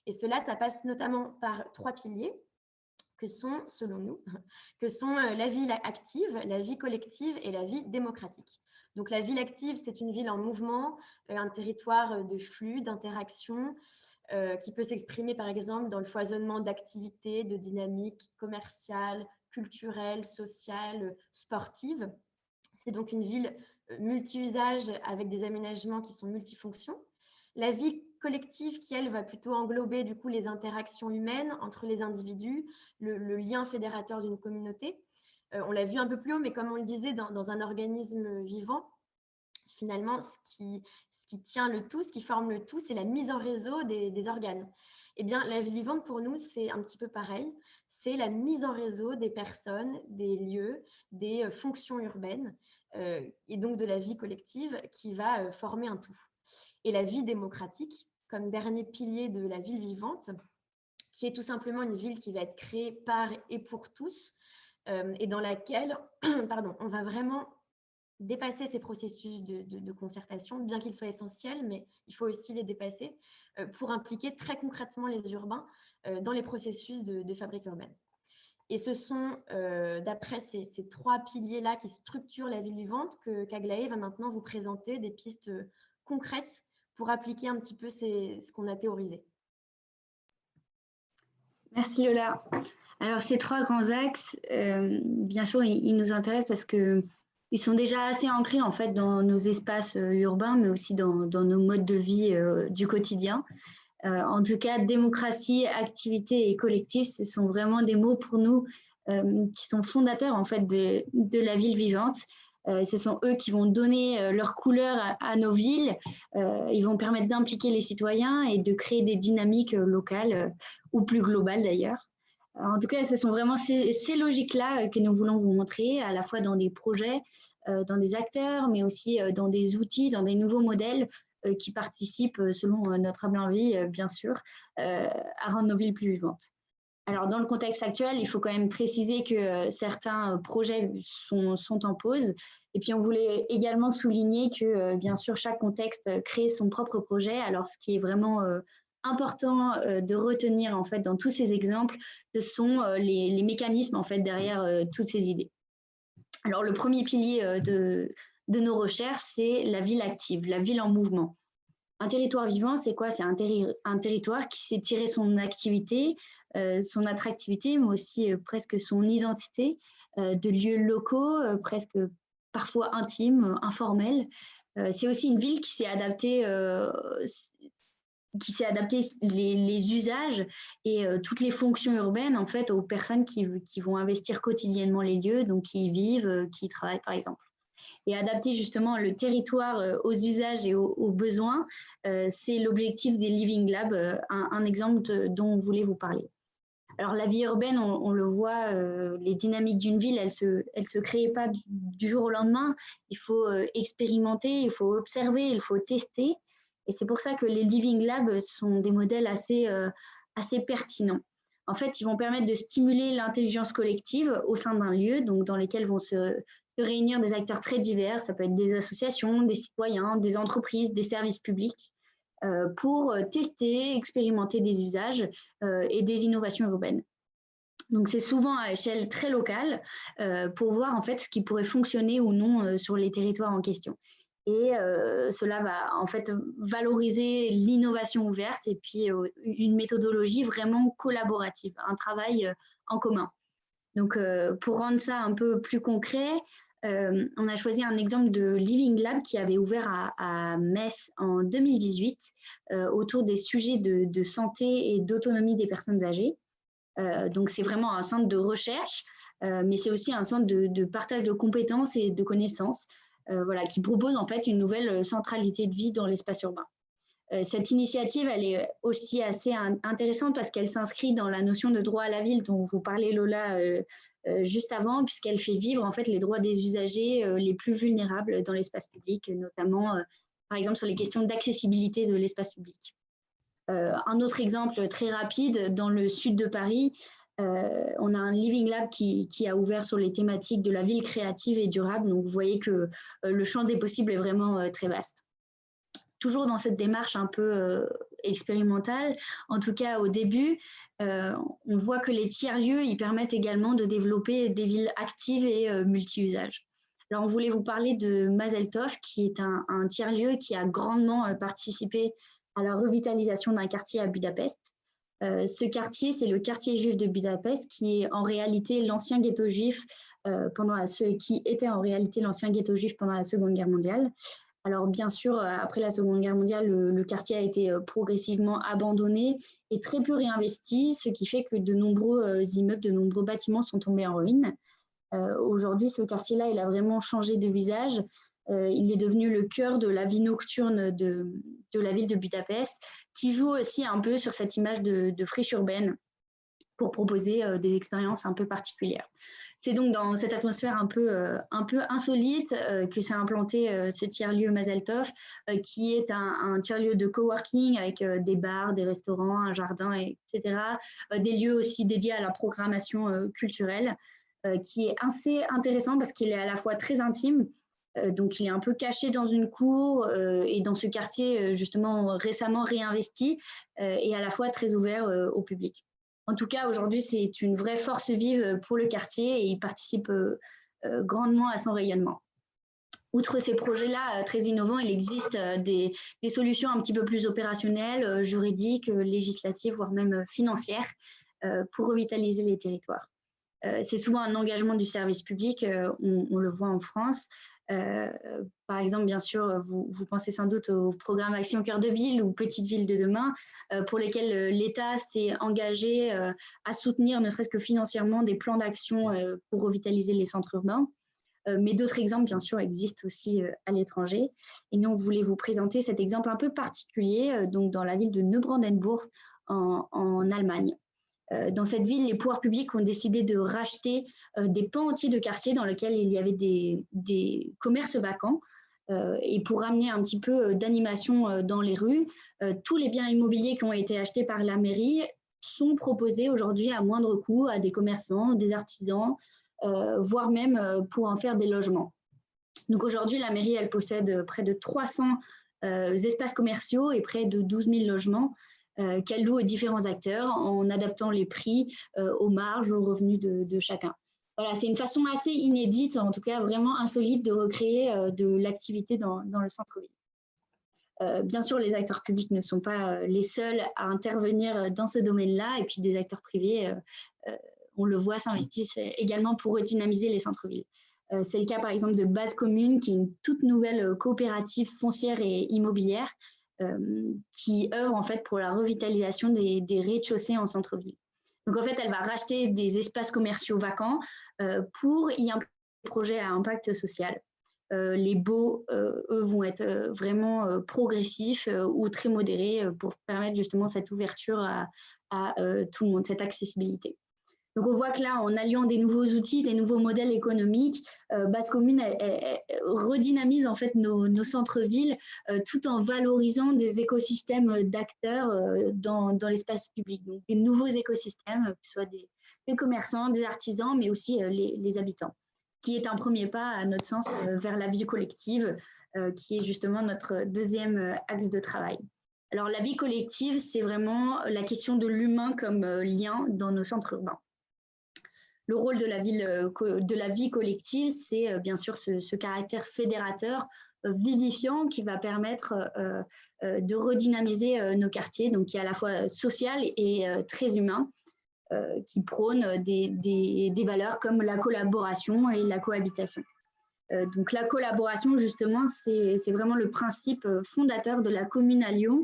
Et cela, ça passe notamment par 3 piliers que sont, selon nous, que sont la vie active, la vie collective et la vie démocratique. Donc la ville active, c'est une ville en mouvement, un territoire de flux, d'interaction, qui peut s'exprimer par exemple dans le foisonnement d'activités, de dynamiques commerciales, culturelle, sociale, sportive. C'est donc une ville multi-usage avec des aménagements qui sont multifonctions. La vie collective qui, elle, va plutôt englober du coup les interactions humaines entre les individus, le lien fédérateur d'une communauté. On l'a vu un peu plus haut, mais comme on le disait, dans un organisme vivant, finalement, ce qui tient le tout, ce qui forme le tout, c'est la mise en réseau des organes. Eh bien, la vie vivante, pour nous, c'est un petit peu pareil. C'est la mise en réseau des personnes, des lieux, des fonctions urbaines et donc de la vie collective qui va former un tout. Et la vie démocratique, comme dernier pilier de la ville vivante, qui est tout simplement une ville qui va être créée par et pour tous et dans laquelle on va vraiment dépasser ces processus de concertation, bien qu'ils soient essentiels, mais il faut aussi les dépasser pour impliquer très concrètement les urbains dans les processus de fabrique urbaine. Et ce sont, d'après ces 3 piliers-là qui structurent la ville vivante, qu'Aglaé va maintenant vous présenter des pistes concrètes pour appliquer un petit peu ce qu'on a théorisé. Merci Lola. Alors ces 3 grands axes, bien sûr, ils nous intéressent parce qu'ils sont déjà assez ancrés en fait dans nos espaces urbains, mais aussi dans nos modes de vie du quotidien. En tout cas, démocratie, activité et collectif, ce sont vraiment des mots pour nous qui sont fondateurs en fait de la ville vivante. Ce sont eux qui vont donner leur couleur à nos villes. Ils vont permettre d'impliquer les citoyens et de créer des dynamiques locales ou plus globales d'ailleurs. En tout cas, ce sont vraiment ces logiques-là que nous voulons vous montrer, à la fois dans des projets, dans des acteurs, mais aussi dans des outils, dans des nouveaux modèles qui participent, selon notre humble envie, bien sûr, à rendre nos villes plus vivantes. Alors, dans le contexte actuel, il faut quand même préciser que certains projets sont en pause. Et puis, on voulait également souligner que, bien sûr, chaque contexte crée son propre projet. Alors, ce qui est vraiment important de retenir, en fait, dans tous ces exemples, ce sont les mécanismes, en fait, derrière toutes ces idées. Alors, le premier pilier de nos recherches, c'est la ville active, la ville en mouvement. Un territoire vivant, c'est quoi? C'est un territoire qui sait tirer son activité, son attractivité, mais aussi presque son identité de lieux locaux, presque parfois intimes, informels. C'est aussi une ville qui s'est adaptée les usages et toutes les fonctions urbaines en fait aux personnes qui vont investir quotidiennement les lieux, donc qui y vivent, qui y travaillent par exemple. Et adapter justement le territoire aux usages et aux besoins, c'est l'objectif des Living Labs, un exemple dont on voulait vous parler. Alors la vie urbaine, on le voit, les dynamiques d'une ville, elles se créent pas du jour au lendemain. Il faut expérimenter, il faut observer, il faut tester. Et c'est pour ça que les Living Labs sont des modèles assez pertinents. En fait, ils vont permettre de stimuler l'intelligence collective au sein d'un lieu, donc dans lesquels vont se réunir des acteurs très divers. Ça peut être des associations, des citoyens, des entreprises, des services publics, pour tester, expérimenter des usages et des innovations urbaines. Donc, c'est souvent à échelle très locale pour voir en fait ce qui pourrait fonctionner ou non sur les territoires en question. Et cela va en fait valoriser l'innovation ouverte et puis une méthodologie vraiment collaborative, un travail en commun. Donc, pour rendre ça un peu plus concret, on a choisi un exemple de Living Lab qui avait ouvert à Metz en 2018 autour des sujets de santé et d'autonomie des personnes âgées. Donc, c'est vraiment un centre de recherche, mais c'est aussi un centre de partage de compétences et de connaissances, voilà, qui propose en fait une nouvelle centralité de vie dans l'espace urbain. Cette initiative, elle est aussi assez intéressante parce qu'elle s'inscrit dans la notion de droit à la ville dont vous parlez, Lola, juste avant, puisqu'elle fait vivre en fait les droits des usagers les plus vulnérables dans l'espace public, notamment par exemple sur les questions d'accessibilité de l'espace public. Un autre exemple très rapide, dans le sud de Paris, on a un Living Lab qui a ouvert sur les thématiques de la ville créative et durable. Donc, vous voyez que le champ des possibles est vraiment très vaste. Toujours dans cette démarche un peu expérimentale, en tout cas au début, on voit que les tiers-lieux, ils permettent également de développer des villes actives et multi-usages. Alors, on voulait vous parler de Mazeltov, qui est un tiers-lieu qui a grandement participé à la revitalisation d'un quartier à Budapest. Ce quartier, c'est le quartier juif de Budapest, qui est en réalité l'ancien ghetto juif qui était en réalité l'ancien ghetto juif pendant la Seconde Guerre mondiale. Alors bien sûr, après la Seconde Guerre mondiale, le quartier a été progressivement abandonné et très peu réinvesti, ce qui fait que de nombreux immeubles, de nombreux bâtiments sont tombés en ruine. Aujourd'hui, ce quartier-là, il a vraiment changé de visage. Il est devenu le cœur de la vie nocturne de la ville de Budapest, qui joue aussi un peu sur cette image de friche urbaine pour proposer des expériences un peu particulières. C'est donc dans cette atmosphère un peu insolite que s'est implanté ce tiers-lieu Mazeltov, qui est un tiers-lieu de coworking avec des bars, des restaurants, un jardin, etc. Des lieux aussi dédiés à la programmation culturelle, qui est assez intéressant parce qu'il est à la fois très intime, donc il est un peu caché dans une cour et dans ce quartier justement récemment réinvesti et à la fois très ouvert au public. En tout cas, aujourd'hui, c'est une vraie force vive pour le quartier et il participe grandement à son rayonnement. Outre ces projets-là très innovants, il existe des solutions un petit peu plus opérationnelles, juridiques, législatives, voire même financières pour revitaliser les territoires. C'est souvent un engagement du service public, on le voit en France. Par exemple, bien sûr, vous pensez sans doute au programme Action Cœur de Ville ou Petite Ville de demain, pour lesquels l'État s'est engagé à soutenir, ne serait-ce que financièrement, des plans d'action pour revitaliser les centres urbains. Mais d'autres exemples, bien sûr, existent aussi à l'étranger. Et nous, on voulait vous présenter cet exemple un peu particulier, donc dans la ville de Neubrandenburg, en Allemagne. Dans cette ville, les pouvoirs publics ont décidé de racheter des pans entiers de quartiers dans lesquels il y avait des commerces vacants. Et pour ramener un petit peu d'animation dans les rues, tous les biens immobiliers qui ont été achetés par la mairie sont proposés aujourd'hui à moindre coût à des commerçants, des artisans, voire même pour en faire des logements. Donc aujourd'hui, la mairie, elle possède près de 300 espaces commerciaux et près de 12 000 logements qu'elle loue aux différents acteurs en adaptant les prix aux marges, aux revenus de chacun. Voilà, c'est une façon assez inédite, en tout cas vraiment insolite, de recréer de l'activité dans le centre-ville. Bien sûr, les acteurs publics ne sont pas les seuls à intervenir dans ce domaine-là, et puis des acteurs privés, on le voit, s'investissent également pour redynamiser les centres-villes. C'est le cas par exemple de Base Commune, qui est une toute nouvelle coopérative foncière et immobilière qui œuvre en fait pour la revitalisation des rez-de-chaussée en centre-ville. Donc en fait, elle va racheter des espaces commerciaux vacants pour y implanter des projets à impact social. Les baux, eux, vont être vraiment progressifs ou très modérés pour permettre justement cette ouverture à tout le monde, cette accessibilité. Donc, on voit que là, en alliant des nouveaux outils, des nouveaux modèles économiques, Base Commune redynamise en fait nos centres-villes tout en valorisant des écosystèmes d'acteurs dans l'espace public. Donc, des nouveaux écosystèmes, que ce soit des commerçants, des artisans, mais aussi les habitants, qui est un premier pas, à notre sens, vers la vie collective, qui est justement notre deuxième axe de travail. Alors, la vie collective, c'est vraiment la question de l'humain comme lien dans nos centres urbains. le rôle de la vie collective, c'est bien sûr ce caractère fédérateur, vivifiant, qui va permettre de redynamiser nos quartiers, donc qui est à la fois social et très humain, qui prône des valeurs comme la collaboration et la cohabitation. Donc la collaboration, justement, c'est vraiment le principe fondateur de la commune à Lyon,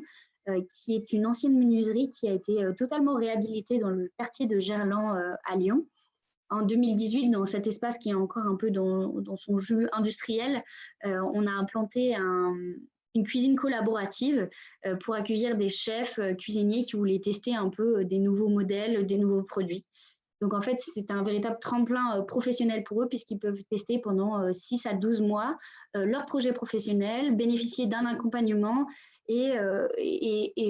qui est une ancienne menuiserie qui a été totalement réhabilitée dans le quartier de Gerland à Lyon. En 2018, dans cet espace qui est encore un peu dans son jus industriel, on a implanté une cuisine collaborative pour accueillir des chefs cuisiniers qui voulaient tester un peu des nouveaux modèles, des nouveaux produits. Donc, en fait, c'est un véritable tremplin professionnel pour eux, puisqu'ils peuvent tester pendant 6 à 12 mois leur projet professionnel, bénéficier d'un accompagnement et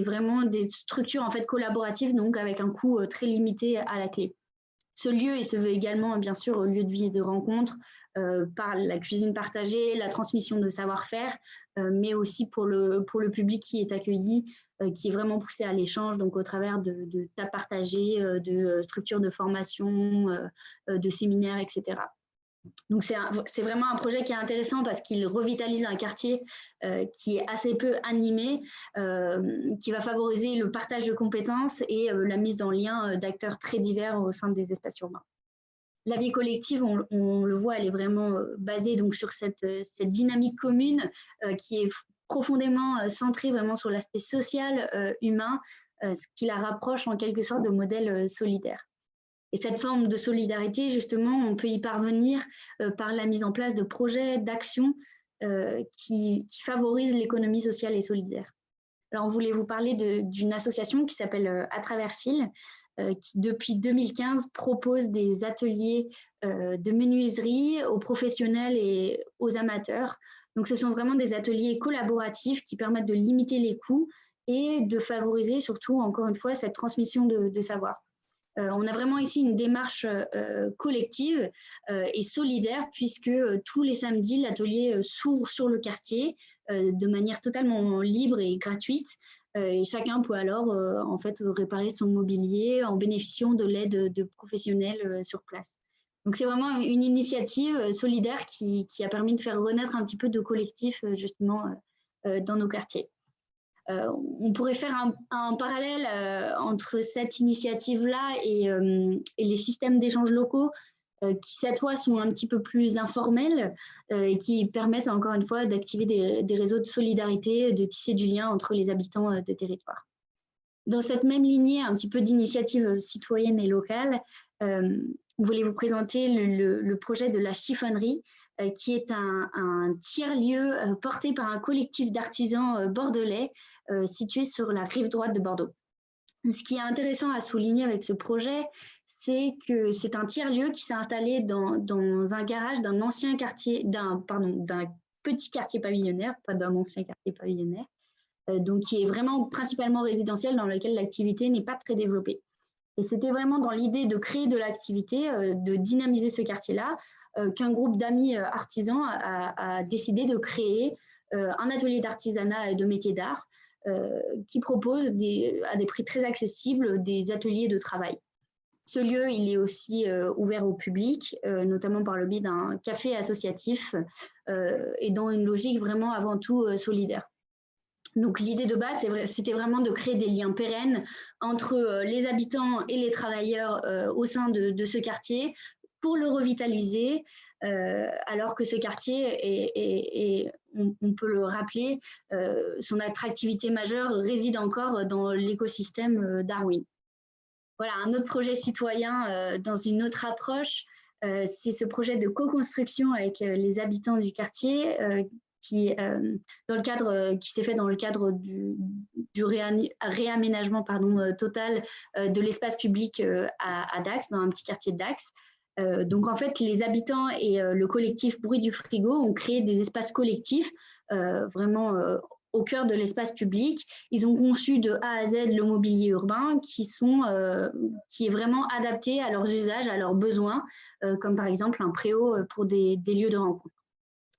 vraiment des structures en fait, collaboratives, donc avec un coût très limité à la clé. Ce lieu, il se veut également, bien sûr, lieu de vie et de rencontre par la cuisine partagée, la transmission de savoir-faire, mais aussi pour le public qui est accueilli, qui est vraiment poussé à l'échange, donc au travers de tables partagées, de structures de formation, de séminaires, etc. Donc, c'est vraiment un projet qui est intéressant parce qu'il revitalise un quartier qui est assez peu animé, qui va favoriser le partage de compétences et la mise en lien d'acteurs très divers au sein des espaces urbains. La vie collective, on le voit, elle est vraiment basée donc, sur cette dynamique commune qui est profondément centrée vraiment sur l'aspect social, humain, ce qui la rapproche en quelque sorte de modèles solidaires. Et cette forme de solidarité, justement, on peut y parvenir par la mise en place de projets, d'actions qui favorisent l'économie sociale et solidaire. Alors, on voulait vous parler d'une association qui s'appelle À travers Fil, qui depuis 2015 propose des ateliers de menuiserie aux professionnels et aux amateurs. Donc, ce sont vraiment des ateliers collaboratifs qui permettent de limiter les coûts et de favoriser surtout, encore une fois, cette transmission de savoir. On a vraiment ici une démarche collective et solidaire puisque tous les samedis, l'atelier s'ouvre sur le quartier de manière totalement libre et gratuite. Et chacun peut alors en fait réparer son mobilier en bénéficiant de l'aide de professionnels sur place. Donc c'est vraiment une initiative solidaire qui a permis de faire renaître un petit peu de collectif justement dans nos quartiers. On pourrait faire un parallèle entre cette initiative-là et les systèmes d'échange locaux qui, cette fois, sont un petit peu plus informels et qui permettent, encore une fois, d'activer des réseaux de solidarité, de tisser du lien entre les habitants de territoire. Dans cette même lignée, un petit peu d'initiative citoyenne et locale, vous voulez vous présenter le projet de la chiffonnerie, qui est un tiers-lieu porté par un collectif d'artisans bordelais situé sur la rive droite de Bordeaux. Ce qui est intéressant à souligner avec ce projet, c'est que c'est un tiers-lieu qui s'est installé dans un garage d'un ancien quartier, d'un petit quartier pavillonnaire, pas d'un ancien quartier pavillonnaire, donc qui est vraiment principalement résidentiel, dans lequel l'activité n'est pas très développée. Et c'était vraiment dans l'idée de créer de l'activité, de dynamiser ce quartier-là, qu'un groupe d'amis artisans a décidé de créer un atelier d'artisanat et de métiers d'art qui propose à des prix très accessibles des ateliers de travail. Ce lieu, il est aussi ouvert au public, notamment par le biais d'un café associatif et dans une logique vraiment avant tout solidaire. Donc l'idée de base, c'était vraiment de créer des liens pérennes entre les habitants et les travailleurs au sein de ce quartier pour le revitaliser, alors que ce quartier, on peut le rappeler, son attractivité majeure réside encore dans l'écosystème Darwin. Voilà, un autre projet citoyen dans une autre approche, c'est ce projet de co-construction avec les habitants du quartier qui s'est fait dans le cadre du réaménagement total de l'espace public à Dax, dans un petit quartier de Dax. Donc en fait, les habitants et le collectif Bruit du Frigo ont créé des espaces collectifs vraiment au cœur de l'espace public. Ils ont conçu de A à Z le mobilier urbain qui est vraiment adapté à leurs usages, à leurs besoins, comme par exemple un préau pour des lieux de rencontre.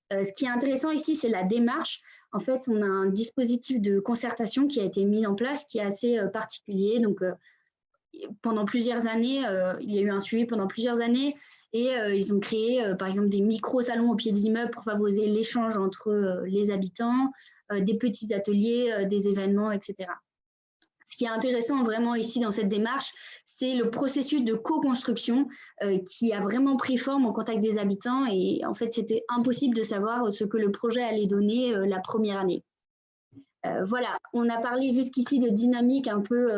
Ce qui est intéressant ici, c'est la démarche. En fait, on a un dispositif de concertation qui a été mis en place, qui est assez particulier. Donc, pendant plusieurs années, il y a eu un suivi pendant plusieurs années et ils ont créé, par exemple, des micro-salons au pied des immeubles pour favoriser l'échange entre les habitants, des petits ateliers, des événements, etc. Ce qui est intéressant vraiment ici dans cette démarche, c'est le processus de co-construction qui a vraiment pris forme au contact des habitants et en fait, c'était impossible de savoir ce que le projet allait donner la première année. Voilà, on a parlé jusqu'ici de dynamique un peu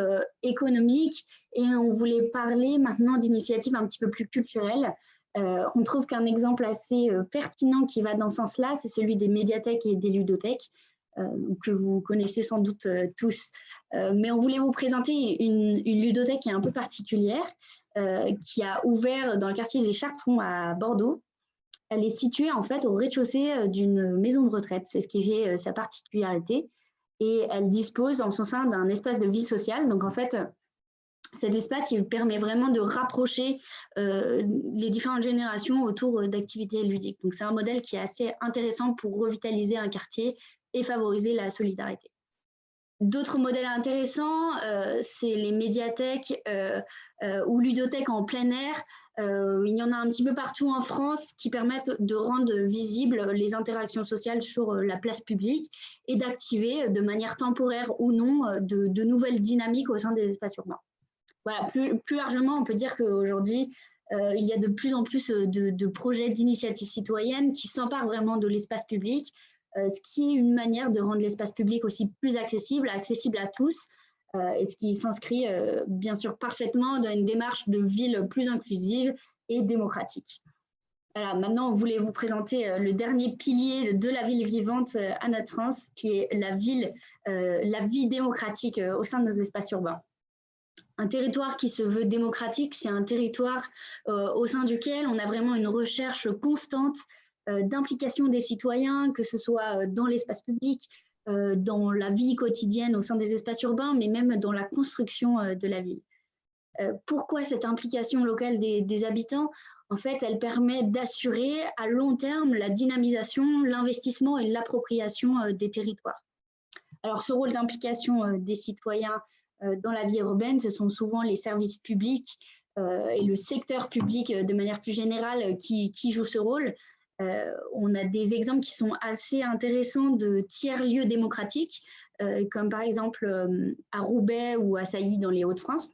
économique et on voulait parler maintenant d'initiatives un petit peu plus culturelles. On trouve qu'un exemple assez pertinent qui va dans ce sens-là, c'est celui des médiathèques et des ludothèques, que vous connaissez sans doute tous. Mais on voulait vous présenter une ludothèque qui est un peu particulière, qui a ouvert dans le quartier des Chartrons à Bordeaux. Elle est située en fait au rez-de-chaussée d'une maison de retraite, c'est ce qui fait sa particularité. Et elle dispose en son sein d'un espace de vie sociale. Donc en fait, cet espace il permet vraiment de rapprocher les différentes générations autour d'activités ludiques. Donc c'est un modèle qui est assez intéressant pour revitaliser un quartier et favoriser la solidarité. D'autres modèles intéressants, c'est les médiathèques ou ludothèques en plein air. Il y en a un petit peu partout en France qui permettent de rendre visibles les interactions sociales sur la place publique et d'activer de manière temporaire ou non de nouvelles dynamiques au sein des espaces urbains. Voilà, plus largement, on peut dire qu'aujourd'hui, il y a de plus en plus de projets d'initiatives citoyennes qui s'emparent vraiment de l'espace public, ce qui est une manière de rendre l'espace public aussi plus accessible à tous, et ce qui s'inscrit bien sûr parfaitement dans une démarche de ville plus inclusive et démocratique. Alors maintenant, on voulait vous présenter le dernier pilier de la ville vivante à notre sens, qui est la vie démocratique au sein de nos espaces urbains. Un territoire qui se veut démocratique, c'est un territoire au sein duquel on a vraiment une recherche constante d'implication des citoyens, que ce soit dans l'espace public, dans la vie quotidienne au sein des espaces urbains, mais même dans la construction de la ville. Pourquoi cette implication locale des habitants? En fait, elle permet d'assurer à long terme la dynamisation, l'investissement et l'appropriation des territoires. Alors, ce rôle d'implication des citoyens dans la vie urbaine, ce sont souvent les services publics et le secteur public de manière plus générale qui jouent ce rôle. On a des exemples qui sont assez intéressants de tiers-lieux démocratiques, comme par exemple à Roubaix ou à Sailly dans les Hauts-de-France.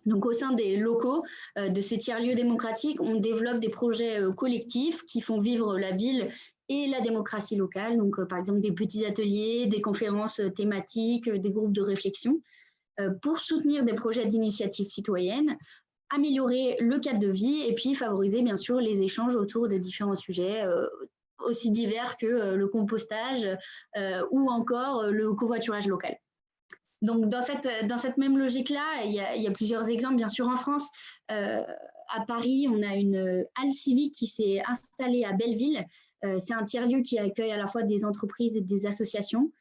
Donc, au sein des locaux de ces tiers-lieux démocratiques, on développe des projets collectifs qui font vivre la ville et la démocratie locale. Donc, par exemple, des petits ateliers, des conférences thématiques, des groupes de réflexion, pour soutenir des projets d'initiative citoyenne, améliorer le cadre de vie et puis favoriser bien sûr les échanges autour des différents sujets aussi divers que le compostage ou encore le covoiturage local. Donc dans cette même logique-là, il y a plusieurs exemples bien sûr en France. À Paris, on a une halle civique qui s'est installée à Belleville. C'est un tiers-lieu qui accueille à la fois des entreprises et des associations,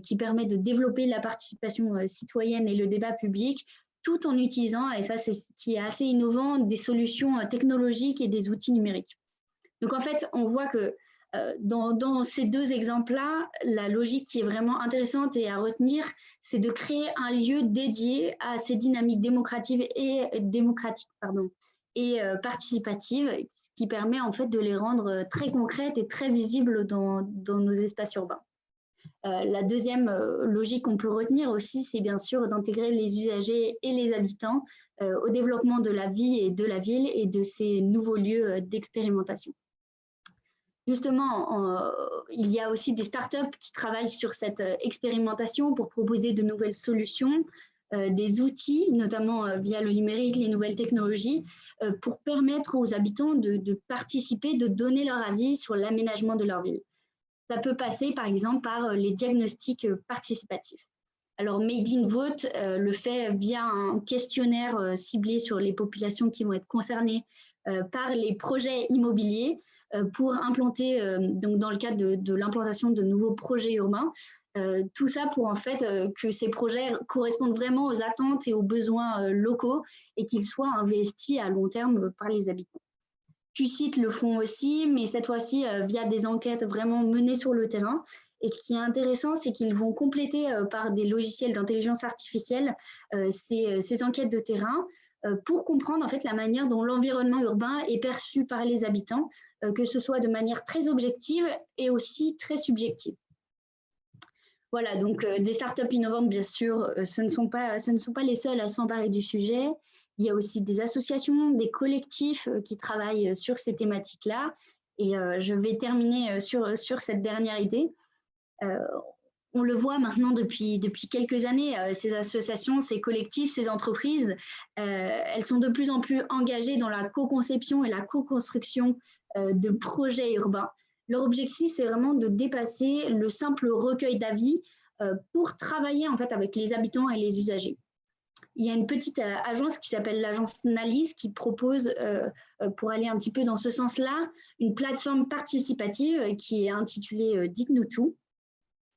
qui permet de développer la participation citoyenne et le débat public, tout en utilisant, et ça c'est ce qui est assez innovant, des solutions technologiques et des outils numériques. Donc en fait, on voit que dans ces deux exemples-là, la logique qui est vraiment intéressante et à retenir, c'est de créer un lieu dédié à ces dynamiques démocratiques et participatives, ce qui permet en fait de les rendre très concrètes et très visibles dans nos espaces urbains. La deuxième logique qu'on peut retenir aussi, c'est bien sûr d'intégrer les usagers et les habitants au développement de la vie et de la ville et de ces nouveaux lieux d'expérimentation. Justement, il y a aussi des startups qui travaillent sur cette expérimentation pour proposer de nouvelles solutions, des outils, notamment via le numérique, les nouvelles technologies, pour permettre aux habitants de participer, de donner leur avis sur l'aménagement de leur ville. Ça peut passer, par exemple, par les diagnostics participatifs. Alors, Made in Vote le fait via un questionnaire ciblé sur les populations qui vont être concernées par les projets immobiliers pour implanter, donc dans le cadre de l'implantation de nouveaux projets urbains, tout ça pour en fait que ces projets correspondent vraiment aux attentes et aux besoins locaux et qu'ils soient investis à long terme par les habitants. QCIT le font aussi, mais cette fois-ci via des enquêtes vraiment menées sur le terrain Et ce qui est intéressant, c'est qu'ils vont compléter par des logiciels d'intelligence artificielle ces enquêtes de terrain pour comprendre en fait la manière dont l'environnement urbain est perçu par les habitants, que ce soit de manière très objective et aussi très subjective. Voilà, donc des startups innovantes, bien sûr, ce ne sont pas les seules à s'emparer du sujet. Il y a aussi des associations, des collectifs qui travaillent sur ces thématiques-là. Et je vais terminer sur cette dernière idée. On le voit maintenant depuis quelques années, ces associations, ces collectifs, ces entreprises, elles sont de plus en plus engagées dans la co-conception et la co-construction de projets urbains. Leur objectif, c'est vraiment de dépasser le simple recueil d'avis pour travailler en fait avec les habitants et les usagers. Il y a une petite agence qui s'appelle l'agence Nalis qui propose, pour aller un petit peu dans ce sens-là, une plateforme participative qui est intitulée Dites-nous tout,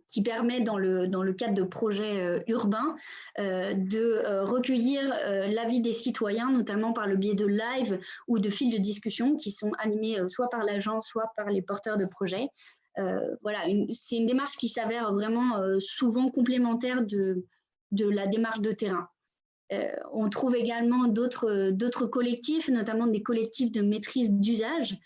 qui permet, dans le cadre de projets urbains, de recueillir l'avis des citoyens, notamment par le biais de live ou de fils de discussion qui sont animés soit par l'agence, soit par les porteurs de projets. Voilà, c'est une démarche qui s'avère vraiment souvent complémentaire de la démarche de terrain. On trouve également d'autres collectifs, notamment des collectifs de maîtrise d'usage,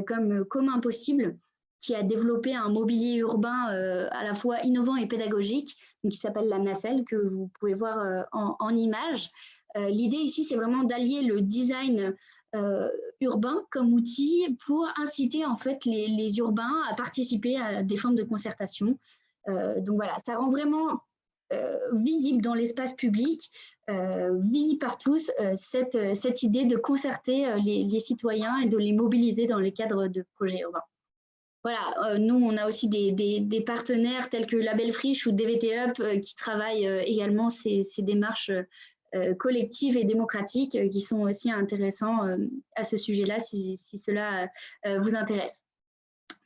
comme Commun Possible, qui a développé un mobilier urbain à la fois innovant et pédagogique, qui s'appelle la nacelle, que vous pouvez voir en image. L'idée ici, c'est vraiment d'allier le design urbain comme outil pour inciter en fait les urbains à participer à des formes de concertation. Donc voilà, ça rend vraiment visible dans l'espace public, visible par tous, cette idée de concerter les citoyens et de les mobiliser dans les cadres de projets urbains. Voilà, nous, on a aussi des partenaires tels que Label Friche ou DVT Up qui travaillent également ces démarches collectives et démocratiques qui sont aussi intéressants à ce sujet-là si cela vous intéresse.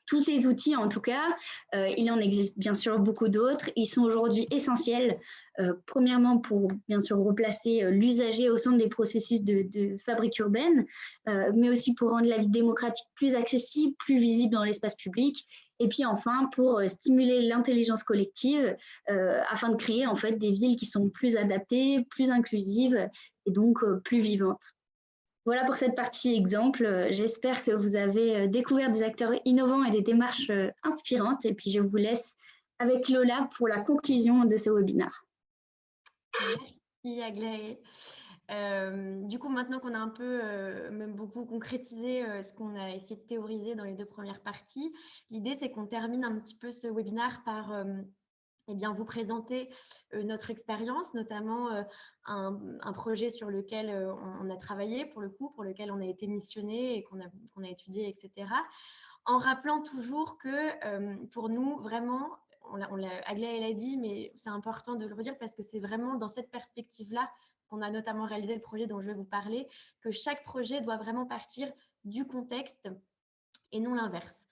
Tous ces outils, en tout cas, il en existe bien sûr beaucoup d'autres. Ils sont aujourd'hui essentiels, premièrement pour bien sûr replacer l'usager au centre des processus de fabrique urbaine, mais aussi pour rendre la vie démocratique plus accessible, plus visible dans l'espace public. Et puis enfin, pour stimuler l'intelligence collective afin de créer en fait des villes qui sont plus adaptées, plus inclusives et donc plus vivantes. Voilà pour cette partie exemple. J'espère que vous avez découvert des acteurs innovants et des démarches inspirantes. Et puis, je vous laisse avec Lola pour la conclusion de ce webinaire. Merci Aglaé. Du coup, maintenant qu'on a un peu, même beaucoup concrétisé ce qu'on a essayé de théoriser dans les 2 premières parties, l'idée, c'est qu'on termine un petit peu ce webinaire par eh bien, vous présenter notre expérience, notamment un projet sur lequel on a travaillé, pour le coup, pour lequel on a été missionné et qu'on a étudié, etc. En rappelant toujours que pour nous, vraiment, Aglaé l'a dit, mais c'est important de le redire parce que c'est vraiment dans cette perspective-là qu'on a notamment réalisé le projet dont je vais vous parler, que chaque projet doit vraiment partir du contexte et non l'inverse.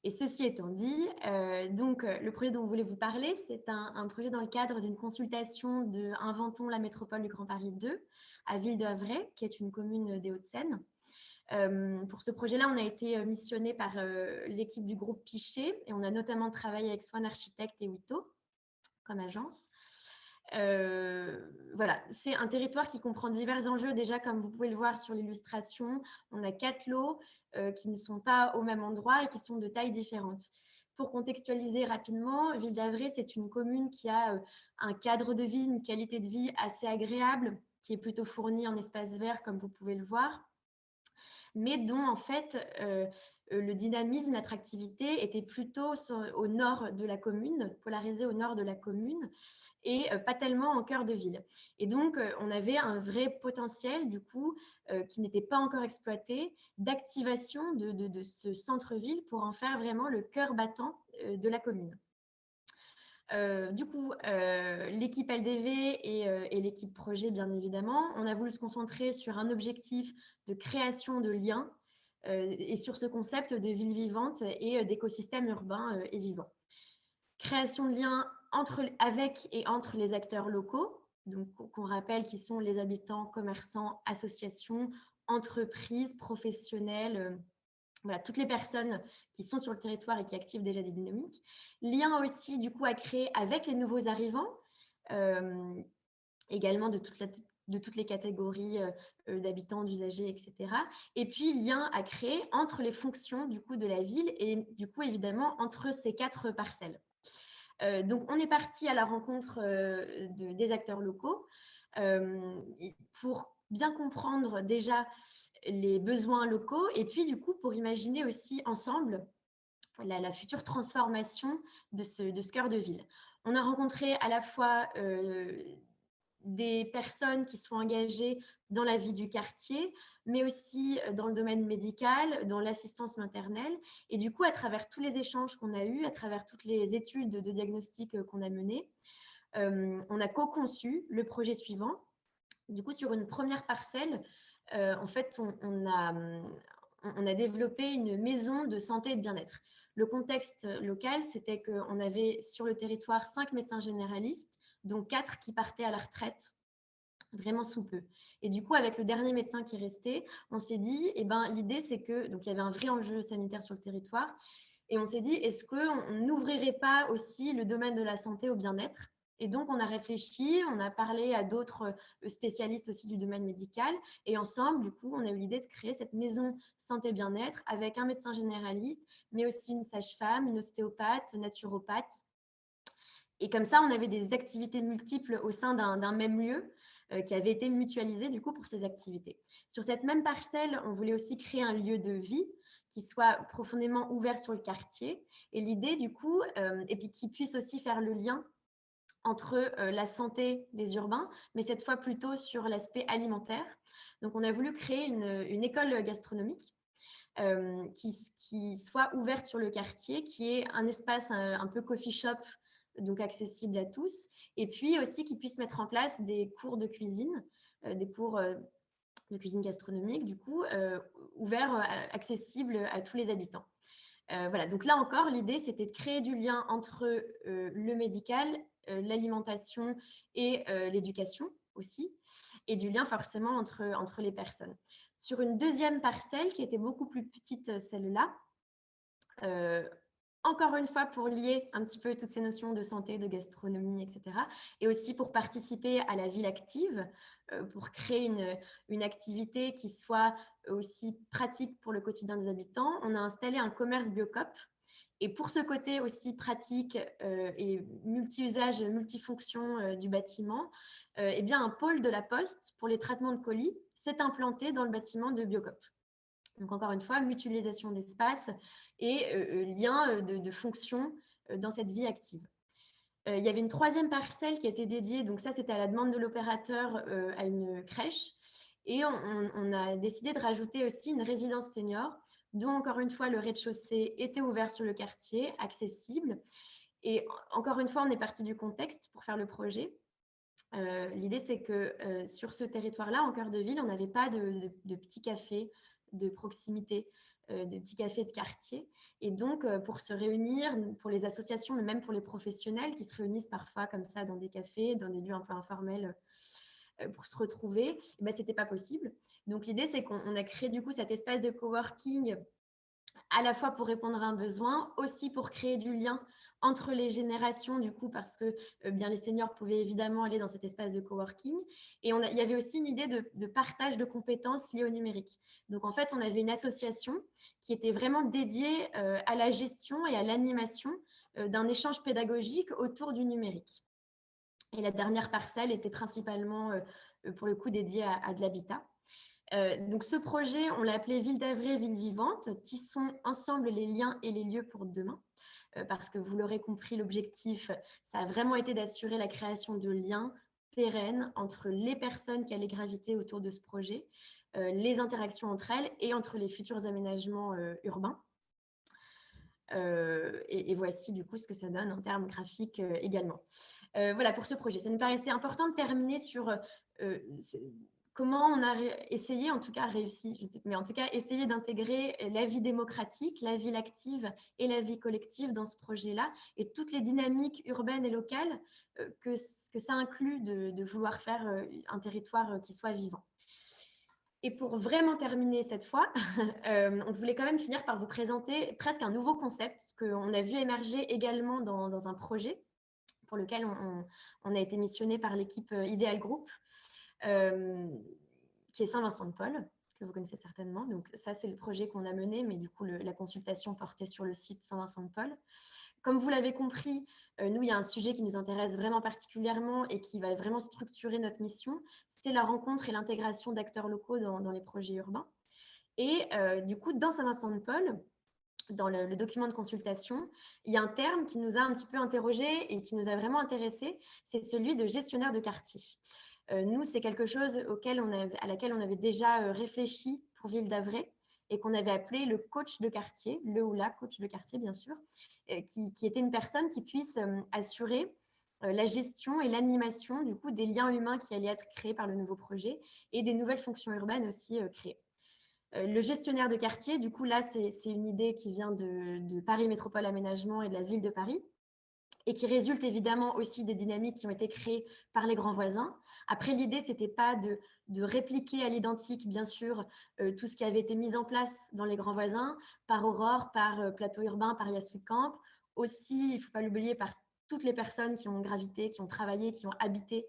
Et ceci étant dit, le projet dont je voulais vous parler, c'est un projet dans le cadre d'une consultation de Inventons la métropole du Grand Paris 2 à Ville de Havre, qui est une commune des Hauts-de-Seine. Pour ce projet-là, on a été missionné par l'équipe du groupe Pichet et on a notamment travaillé avec Swan Architectes et Wito comme agence. Voilà, c'est un territoire qui comprend divers enjeux. Déjà, comme vous pouvez le voir sur l'illustration, on a 4 lots qui ne sont pas au même endroit et qui sont de tailles différentes. Pour contextualiser rapidement, Ville d'Avray, c'est une commune qui a un cadre de vie, une qualité de vie assez agréable, qui est plutôt fournie en espaces verts, comme vous pouvez le voir, mais dont en fait le dynamisme, l'attractivité était plutôt au nord de la commune, polarisé au nord de la commune, et pas tellement en cœur de ville. Et donc, on avait un vrai potentiel, du coup, qui n'était pas encore exploité, d'activation de ce centre-ville pour en faire vraiment le cœur battant de la commune. Du coup, l'équipe LDV et l'équipe projet, bien évidemment, on a voulu se concentrer sur un objectif de création de liens et sur ce concept de ville vivante et d'écosystème urbain et vivant. Création de liens avec et entre les acteurs locaux, donc qu'on rappelle qui sont les habitants, commerçants, associations, entreprises, professionnels voilà, toutes les personnes qui sont sur le territoire et qui activent déjà des dynamiques. Lien aussi, du coup, à créer avec les nouveaux arrivants, également de toutes les catégories d'habitants, d'usagers, etc. Et puis, lien à créer entre les fonctions, du coup, de la ville et, du coup, évidemment, entre ces 4 parcelles. Donc, on est parti à la rencontre des acteurs locaux pour bien comprendre déjà les besoins locaux et puis du coup pour imaginer aussi ensemble la future transformation de ce cœur de ville. On a rencontré à la fois des personnes qui sont engagées dans la vie du quartier, mais aussi dans le domaine médical, dans l'assistance maternelle. Et du coup, à travers tous les échanges qu'on a eus, à travers toutes les études de diagnostic qu'on a menées, on a co-conçu le projet suivant. Du coup, sur une première parcelle, en fait, on a développé une maison de santé et de bien-être. Le contexte local, c'était qu'on avait sur le territoire 5 médecins généralistes, dont 4 qui partaient à la retraite vraiment sous peu. Et du coup, avec le dernier médecin qui restait, on s'est dit, eh ben, l'idée, c'est que, donc il y avait un vrai enjeu sanitaire sur le territoire, et on s'est dit, est-ce qu'on n'ouvrirait pas aussi le domaine de la santé au bien-être? Et donc, on a réfléchi, on a parlé à d'autres spécialistes aussi du domaine médical, et ensemble, du coup, on a eu l'idée de créer cette maison santé-bien-être avec un médecin généraliste, mais aussi une sage-femme, une ostéopathe, naturopathe. Et comme ça, on avait des activités multiples au sein d'un même lieu qui avait été mutualisé du coup pour ces activités. Sur cette même parcelle, on voulait aussi créer un lieu de vie qui soit profondément ouvert sur le quartier. Et l'idée du coup, et puis qui puisse aussi faire le lien entre la santé des urbains, mais cette fois plutôt sur l'aspect alimentaire. Donc on a voulu créer une école gastronomique qui soit ouverte sur le quartier, qui est un espace un peu coffee shop, donc accessible à tous, et puis aussi qui puisse mettre en place des cours de cuisine, des cours de cuisine gastronomique, du coup, ouverts, accessibles à tous les habitants. Voilà, donc là encore, l'idée, c'était de créer du lien entre le médical, l'alimentation et l'éducation aussi, et du lien forcément entre les personnes. Sur une deuxième parcelle, qui était beaucoup plus petite, celle-là, encore une fois pour lier un petit peu toutes ces notions de santé, de gastronomie, etc. Et aussi pour participer à la ville active, pour créer une activité qui soit aussi pratique pour le quotidien des habitants. On a installé un commerce Biocop. Et pour ce côté aussi pratique et multi-usage, multifonction du bâtiment, eh bien, un pôle de la Poste pour les traitements de colis s'est implanté dans le bâtiment de Biocop. Donc, encore une fois, mutualisation d'espace et lien de fonction dans cette vie active. Il y avait une troisième parcelle qui a été dédiée, donc ça, c'était à la demande de l'opérateur, à une crèche. Et on a décidé de rajouter aussi une résidence senior, dont, encore une fois, le rez-de-chaussée était ouvert sur le quartier, accessible. Et encore une fois, on est parti du contexte pour faire le projet. L'idée, c'est que sur ce territoire-là, en cœur de ville, on n'avait pas de petits cafés de proximité, de petits cafés de quartier. Et donc, pour se réunir, pour les associations, mais même pour les professionnels qui se réunissent parfois comme ça dans des cafés, dans des lieux un peu informels pour se retrouver, eh ben, ce n'était pas possible. Donc, l'idée, c'est qu'on a créé du coup cet espace de coworking à la fois pour répondre à un besoin, aussi pour créer du lien entre les générations, du coup, parce que bien les seniors pouvaient évidemment aller dans cet espace de coworking. Et il y avait aussi une idée de partage de compétences liées au numérique. Donc, en fait, on avait une association qui était vraiment dédiée à la gestion et à l'animation d'un échange pédagogique autour du numérique. Et la dernière parcelle était principalement, pour le coup, dédiée à de l'habitat. Donc, ce projet, on l'a appelé Ville d'Avray, Ville vivante. Tissons ensemble les liens et les lieux pour demain. Parce que vous l'aurez compris, l'objectif, ça a vraiment été d'assurer la création de liens pérennes entre les personnes qui allaient graviter autour de ce projet, les interactions entre elles et entre les futurs aménagements urbains. Et voici du coup ce que ça donne en termes graphiques également. Voilà pour ce projet. Ça nous paraissait important de terminer sur comment on a essayé, en tout cas réussi, mais en tout cas essayé d'intégrer la vie démocratique, la ville active et la vie collective dans ce projet-là et toutes les dynamiques urbaines et locales que ça inclut de vouloir faire un territoire qui soit vivant. Et pour vraiment terminer cette fois, on voulait quand même finir par vous présenter presque un nouveau concept qu'on a vu émerger également dans un projet pour lequel on a été missionné par l'équipe Ideal Group, qui est Saint-Vincent-de-Paul, que vous connaissez certainement. Donc ça, c'est le projet qu'on a mené, mais du coup, la consultation portait sur le site Saint-Vincent-de-Paul. Comme vous l'avez compris, nous, il y a un sujet qui nous intéresse vraiment particulièrement et qui va vraiment structurer notre mission, c'est la rencontre et l'intégration d'acteurs locaux dans les projets urbains. Et du coup, dans Saint-Vincent-de-Paul, dans le document de consultation, il y a un terme qui nous a un petit peu interrogés et qui nous a vraiment intéressés, c'est celui de gestionnaire de quartier. Nous, c'est quelque chose à laquelle on avait déjà réfléchi pour Ville d'Avray et qu'on avait appelé le coach de quartier, le ou la coach de quartier, bien sûr, qui était une personne qui puisse assurer la gestion et l'animation du coup des liens humains qui allaient être créés par le nouveau projet et des nouvelles fonctions urbaines aussi créées. Le gestionnaire de quartier, du coup, là, c'est une idée qui vient de Paris Métropole Aménagement et de la ville de Paris et qui résulte évidemment aussi des dynamiques qui ont été créées par les grands voisins. Après, l'idée, ce n'était pas de répliquer à l'identique, bien sûr, tout ce qui avait été mis en place dans les grands voisins, par Aurore, par Plateau Urbain, par Yas Week Camp. Aussi, il ne faut pas l'oublier, par toutes les personnes qui ont gravité, qui ont travaillé, qui ont habité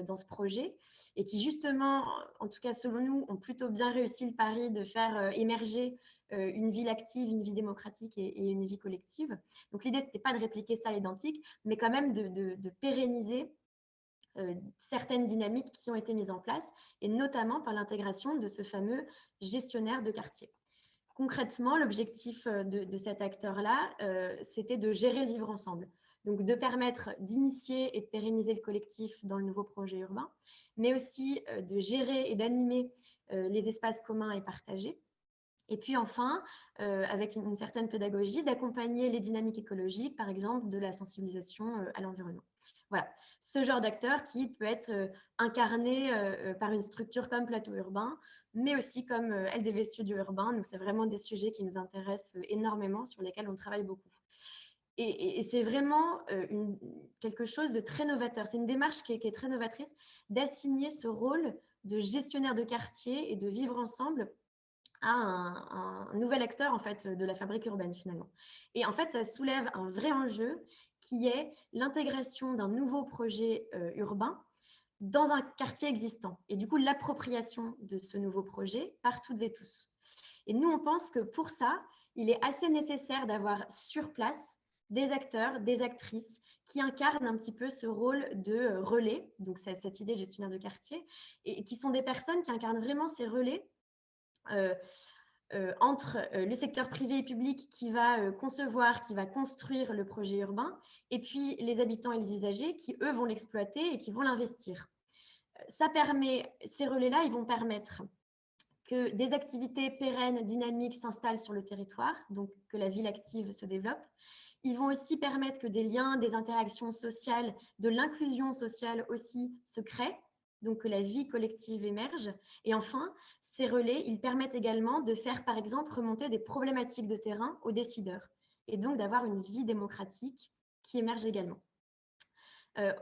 dans ce projet et qui justement, en tout cas selon nous, ont plutôt bien réussi le pari de faire émerger une ville active, une vie démocratique et une vie collective. Donc l'idée, ce n'était pas de répliquer ça à l'identique, mais quand même de pérenniser certaines dynamiques qui ont été mises en place, et notamment par l'intégration de ce fameux gestionnaire de quartier. Concrètement, l'objectif de cet acteur-là, c'était de gérer le vivre ensemble. Donc, de permettre d'initier et de pérenniser le collectif dans le nouveau projet urbain, mais aussi de gérer et d'animer les espaces communs et partagés. Et puis enfin, avec une certaine pédagogie, d'accompagner les dynamiques écologiques, par exemple de la sensibilisation à l'environnement. Voilà, ce genre d'acteur qui peut être incarné par une structure comme Plateau Urbain, mais aussi comme LDV Studio Urbain. Donc, c'est vraiment des sujets qui nous intéressent énormément, sur lesquels on travaille beaucoup. Et c'est vraiment quelque chose de très novateur. C'est une démarche qui est très novatrice d'assigner ce rôle de gestionnaire de quartier et de vivre ensemble à un nouvel acteur en fait, de la fabrique urbaine finalement. Et en fait, ça soulève un vrai enjeu qui est l'intégration d'un nouveau projet urbain dans un quartier existant et du coup l'appropriation de ce nouveau projet par toutes et tous. Et nous, on pense que pour ça, il est assez nécessaire d'avoir sur place des acteurs, des actrices qui incarnent un petit peu ce rôle de relais, donc c'est cette idée gestionnaire de quartier, et qui sont des personnes qui incarnent vraiment ces relais entre le secteur privé et public qui va concevoir, qui va construire le projet urbain, et puis les habitants et les usagers qui, eux, vont l'exploiter et qui vont l'investir. Ça permet, ces relais-là, ils vont permettre que des activités pérennes, dynamiques s'installent sur le territoire, donc que la ville active se développe. Ils vont aussi permettre que des liens, des interactions sociales, de l'inclusion sociale aussi se créent, donc que la vie collective émerge. Et enfin, ces relais, ils permettent également de faire, par exemple, remonter des problématiques de terrain aux décideurs, et donc d'avoir une vie démocratique qui émerge également.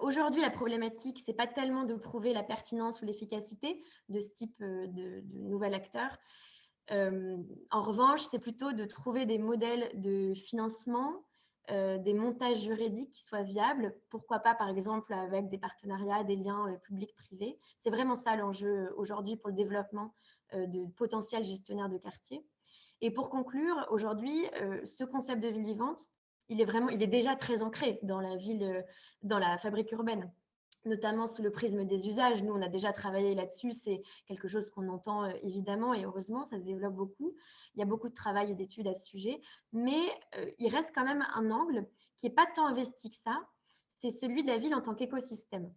Aujourd'hui, la problématique, ce n'est pas tellement de prouver la pertinence ou l'efficacité de ce type de nouvel acteur. En revanche, c'est plutôt de trouver des modèles de financement, des montages juridiques qui soient viables. Pourquoi pas, par exemple, avec des partenariats, des liens publics-privés. C'est vraiment ça l'enjeu aujourd'hui pour le développement de potentiels gestionnaires de quartier. Et pour conclure, aujourd'hui, ce concept de ville vivante, il est déjà très ancré dans la ville, dans la fabrique urbaine, notamment sous le prisme des usages. Nous, on a déjà travaillé là-dessus. C'est quelque chose qu'on entend évidemment et heureusement, ça se développe beaucoup. Il y a beaucoup de travail et d'études à ce sujet, mais il reste quand même un angle qui n'est pas tant investi que ça. C'est celui de la ville en tant qu'écosystème,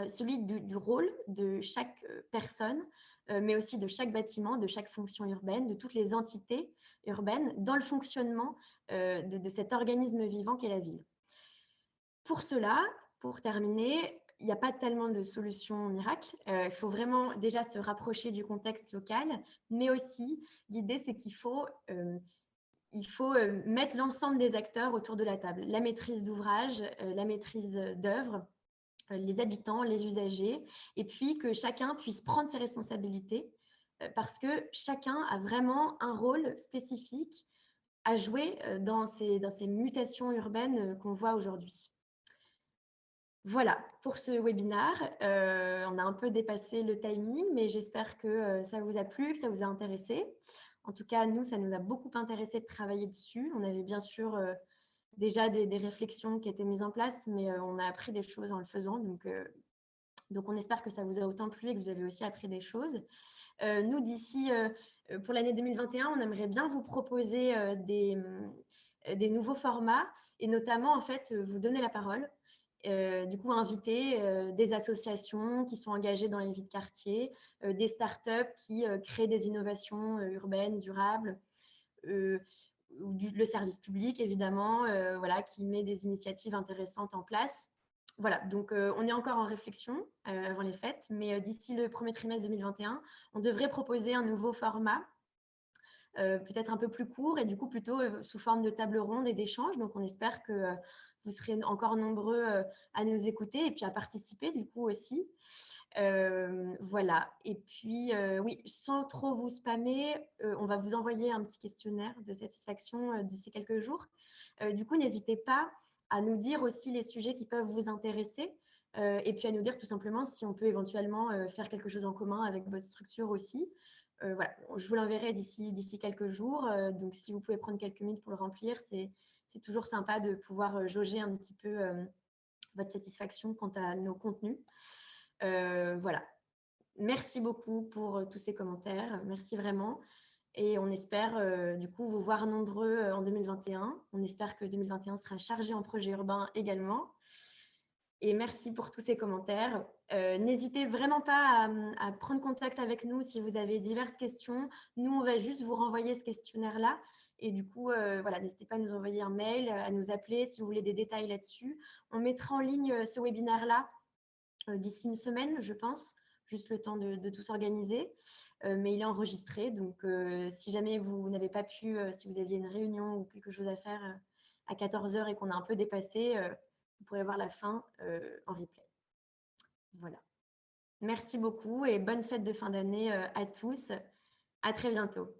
celui du rôle de chaque personne, mais aussi de chaque bâtiment, de chaque fonction urbaine, de toutes les entités urbaines dans le fonctionnement de cet organisme vivant qu'est la ville. Pour cela, pour terminer, il n'y a pas tellement de solutions miracles. Il faut vraiment déjà se rapprocher du contexte local, mais aussi l'idée, c'est qu'il faut mettre l'ensemble des acteurs autour de la table. La maîtrise d'ouvrage, la maîtrise d'œuvre, les habitants, les usagers, et puis que chacun puisse prendre ses responsabilités parce que chacun a vraiment un rôle spécifique à jouer dans ces mutations urbaines qu'on voit aujourd'hui. Voilà pour ce webinaire. On a un peu dépassé le timing, mais j'espère que ça vous a plu, que ça vous a intéressé. En tout cas, nous, ça nous a beaucoup intéressé de travailler dessus. On avait bien sûr déjà des réflexions qui étaient mises en place, mais on a appris des choses en le faisant. Donc, on espère que ça vous a autant plu et que vous avez aussi appris des choses. Nous, d'ici, pour l'année 2021, on aimerait bien vous proposer des nouveaux formats et notamment, en fait, vous donner la parole. Du coup, inviter des associations qui sont engagées dans les vies de quartier, des startups qui créent des innovations urbaines, durables, le service public, évidemment, voilà, qui met des initiatives intéressantes en place. Voilà, donc on est encore en réflexion avant les fêtes, mais d'ici le premier trimestre 2021, on devrait proposer un nouveau format, peut-être un peu plus court et du coup plutôt sous forme de table ronde et d'échanges. Donc on espère que vous serez encore nombreux à nous écouter et puis à participer du coup aussi. Voilà, et puis oui, sans trop vous spammer, on va vous envoyer un petit questionnaire de satisfaction d'ici quelques jours. Du coup, n'hésitez pas à nous dire aussi les sujets qui peuvent vous intéresser et puis à nous dire tout simplement si on peut éventuellement faire quelque chose en commun avec votre structure aussi. Voilà, je vous l'enverrai d'ici quelques jours. Donc, si vous pouvez prendre quelques minutes pour le remplir, c'est toujours sympa de pouvoir jauger un petit peu votre satisfaction quant à nos contenus. Voilà. Merci beaucoup pour tous ces commentaires. Merci vraiment. Et on espère du coup vous voir nombreux en 2021. On espère que 2021 sera chargé en projets urbains également. Et merci pour tous ces commentaires. N'hésitez vraiment pas à prendre contact avec nous si vous avez diverses questions. Nous, on va juste vous renvoyer ce questionnaire-là. Et du coup, voilà, n'hésitez pas à nous envoyer un mail, à nous appeler si vous voulez des détails là-dessus. On mettra en ligne ce webinaire-là d'ici une semaine, je pense, juste le temps de tout s'organiser. Mais il est enregistré, donc si jamais vous n'avez pas pu, si vous aviez une réunion ou quelque chose à faire à 14 h et qu'on a un peu dépassé, vous pourrez voir la fin en replay. Voilà. Merci beaucoup et bonne fête de fin d'année à tous. À très bientôt.